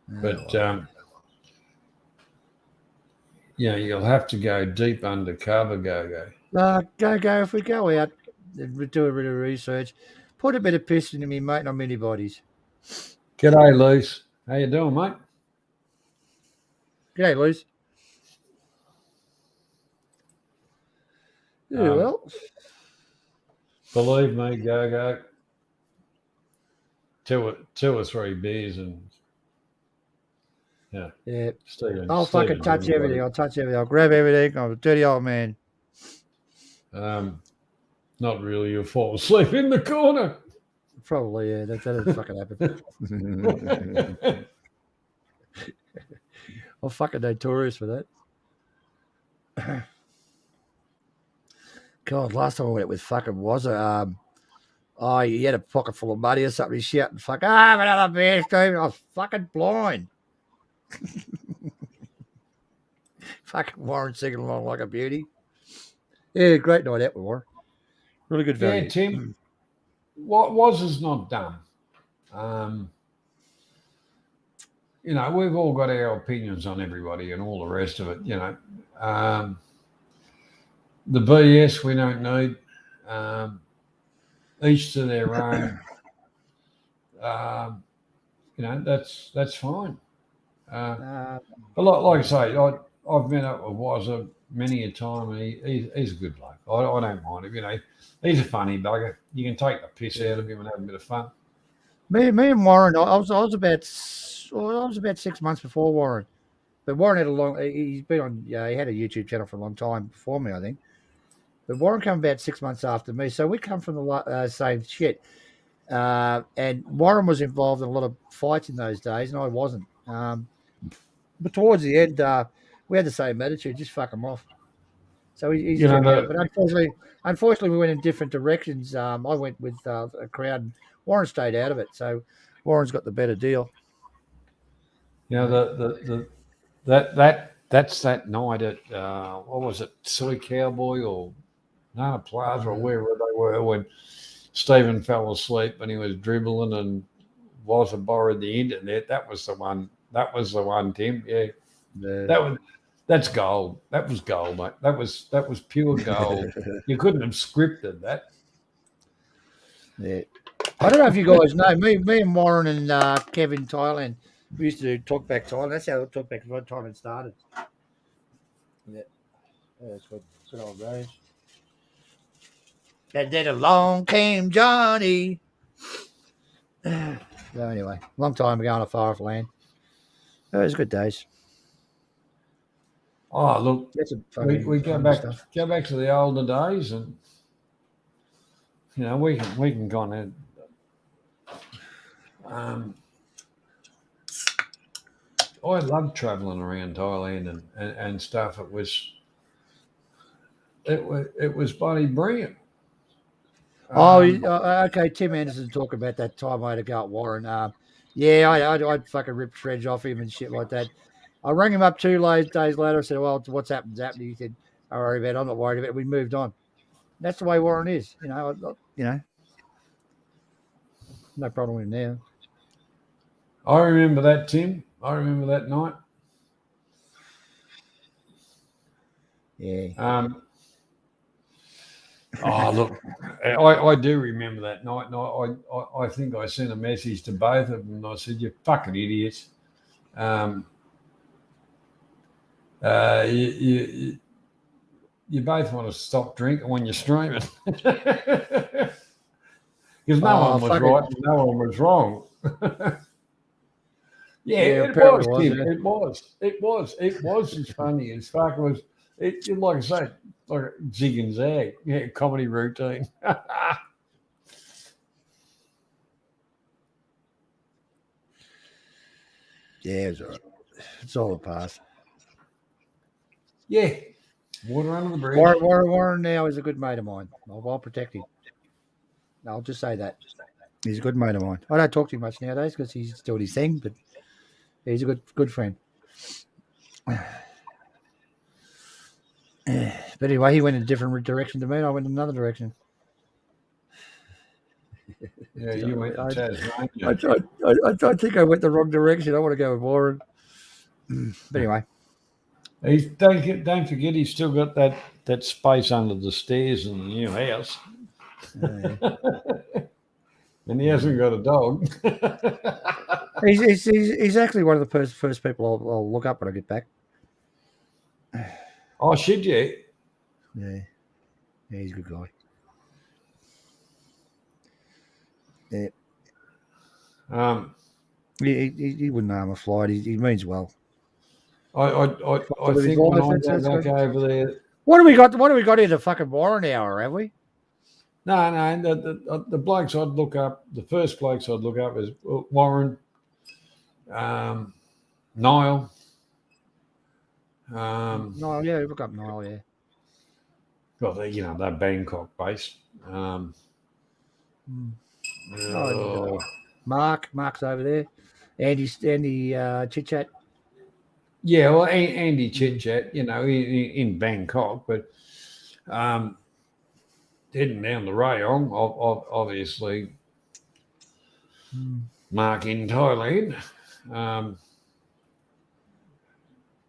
But, you'll have to go deep undercover, Go. Go. If we go out and do a bit of research, put a bit of piss into me, mate, on mini bodies. G'day, Luce. How you doing, mate? G'day, Luce. Yeah, well. Believe me, Go. 2 or 3 beers and yeah. Stephen, I'll fucking touch everything. I'll touch everything. I'll grab everything. I'm a dirty old man. Not really. You'll fall asleep in the corner. Probably, yeah. That'll fucking happen. I'm fucking notorious for that. God, last time I went out with fucking Wazza, Oh, he had a pocket full of money or something. He's shouting, fuck, another beer, Steve. I was fucking blind. Fucking Warren singing along like a beauty. Yeah, great night out with Warren. Really good value. Yeah, Tim, what was is not done. We've all got our opinions on everybody and all the rest of it. The BS we don't need. Each to their own. That's fine. But like I say, I've met up with Wazza many a time, and he's a good bloke. I don't mind him. He's a funny bugger. You can take the piss out of him and have a bit of fun. Me and Warren, I was about 6 months before Warren, but Warren had he's been on, he had a YouTube channel for a long time before me, I think. But Warren came about 6 months after me, so we come from the same shit. And Warren was involved in a lot of fights in those days, and I wasn't. But towards the end, we had the same attitude: just fuck him off. So he's checked out. But unfortunately, we went in different directions. I went with a crowd, and Warren stayed out of it. So Warren's got the better deal. That's that night at what was it, Silly Cowboy or Nana Plaza or wherever they were, when Stephen fell asleep and he was dribbling and Wazza borrowed the internet. That was the one, Tim. Yeah. That's gold. That was gold, mate. That was pure gold. You couldn't have scripted that. Yeah. I don't know if you guys know me and Warren and Kevin Thailand. We used to do Talkback Thailand. That's how Talkback Thailand started. Yeah, that's what old days. And then along came Johnny. So anyway, long time ago on a far off land. It was good days. Oh, look, we go back to the older days, and we can kind of. I loved travelling around Thailand and stuff. It was bloody brilliant. Okay. Tim Anderson talking about that time I had to go at Warren. I'd fucking rip shreds off him and shit like that. I rang him up 2 days later. I said, "Well, what's happened? He said, "Don't worry about it. I'm not worried about it." We moved on. That's the way Warren is. No problem with him now. I remember that, Tim. I remember that night. Yeah. Look, I do remember that night. And I think I sent a message to both of them, and I said, "You fucking idiots. You both want to stop drinking when you're streaming." Because no one was right and no one was wrong. It was, Tim. It was as funny as fuck. It was, like I say, like a zig and zag, comedy routine. It's all right. It's all a pass. Yeah. Water under the bridge. Warren now is a good mate of mine. I'll protect him. I'll just say that. He's a good mate of mine. I don't talk to him much nowadays because he's doing his thing, but he's a good friend. But anyway, he went in a different direction to me, and I went in another direction. Yeah, you went to Tasmania. I think I went the wrong direction. I want to go with Warren. But anyway. Don't forget, he's still got that space under the stairs in the new house. And he hasn't got a dog. He's actually one of the first people I'll look up when I get back. Oh, should you? Yeah, he's a good guy. Yeah. He wouldn't harm a fly. He means well. I think when I go back over there. What do we got? What do we got here? The fucking Warren hour, have we? No. The blokes I'd look up. The first blokes I'd look up is Warren, Niall. Niall, yeah, look up Niall, yeah. Well, they're Bangkok based. Oh, Mark's over there. Andy Chit Chat. yeah, well, Andy Chit Chat, in Bangkok, but heading down the Rayong, obviously, Mark in Thailand.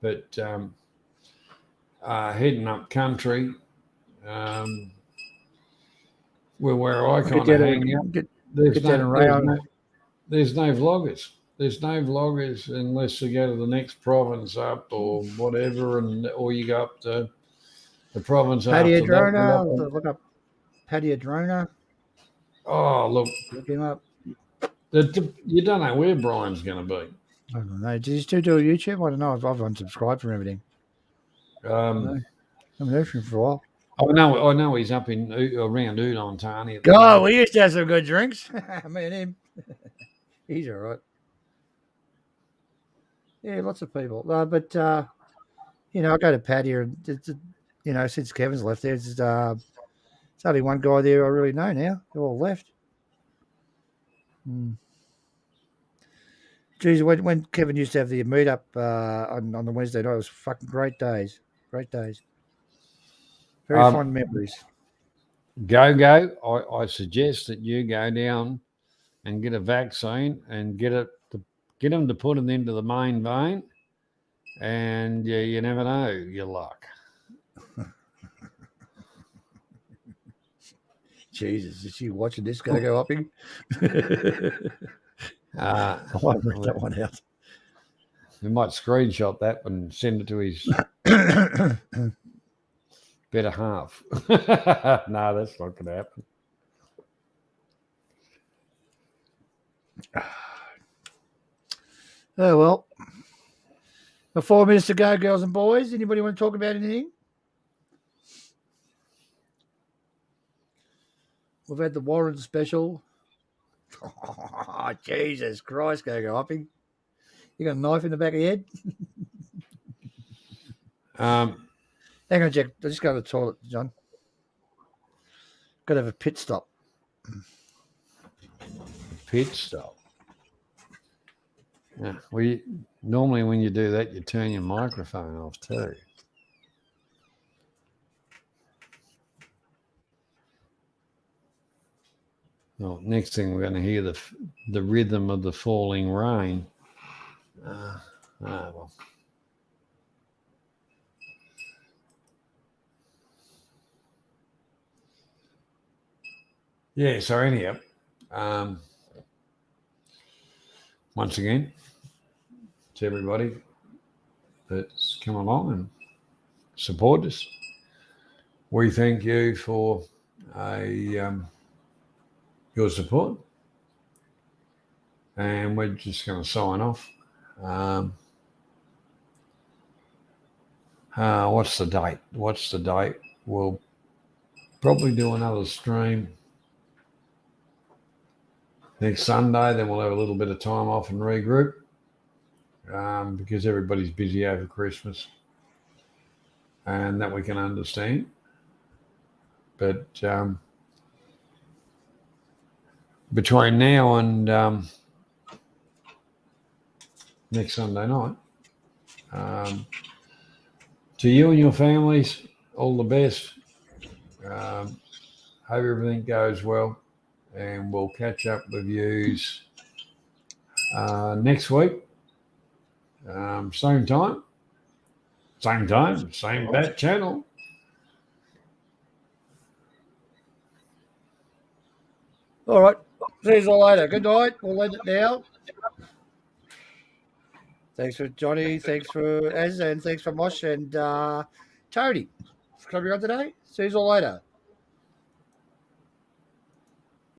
But heading up country, where I kind of hang out, there's no vloggers. There's no vloggers unless you go to the next province up or whatever, or you go up to the province Paddy after Adrona. that. Look up Paddy Adrona. Oh, look him up. You don't know where Brian's going to be. I don't know. Does he still do a YouTube? I don't know. I've unsubscribed from everything. I haven't heard from him for a while. I know he's up in around Udon Thani. God, we used to have some good drinks. Me and him. He's all right. Yeah, lots of people. But I go to Paddy, and since Kevin's left there, it's only one guy there I really know now. They're all left. Geez, when Kevin used to have the meet up on the Wednesday night, it was fucking great days. Great days. Very fond memories. Go. I suggest that you go down and get a vaccine and get them to put it into the main vein, and you never know your luck. Jesus, is she watching this guy go upping? I might read that one out. We might screenshot that and send it to his better half. No, that's not going to happen. Oh, well. 4 minutes to go, girls and boys. Anybody want to talk about anything? We've had the Warren special. Oh, Jesus Christ, go upping. You got a knife in the back of your head? Hang on, Jack. I'll just go to the toilet, John. Got to have a pit stop. Pit stop. Yeah. Well, normally when you do that, you turn your microphone off too. Well, next thing we're going to hear the rhythm of the falling rain. Well. Yeah, so anyhow, once again, to everybody that's come along and supported us, we thank you for your support, and we're just going to sign off. What's the date? We'll probably do another stream next Sunday. Then we'll have a little bit of time off and regroup because everybody's busy over Christmas, and that we can understand. But between now and next Sunday night, to you and your families, all the best. Hope everything goes well, and we'll catch up with yous next week. Same time, same bat channel. All right. See you all later. Good night. We'll end it now. Thanks for Johnny. Thanks for Az, and thanks for Mosh and Tony for coming on today. See you all later.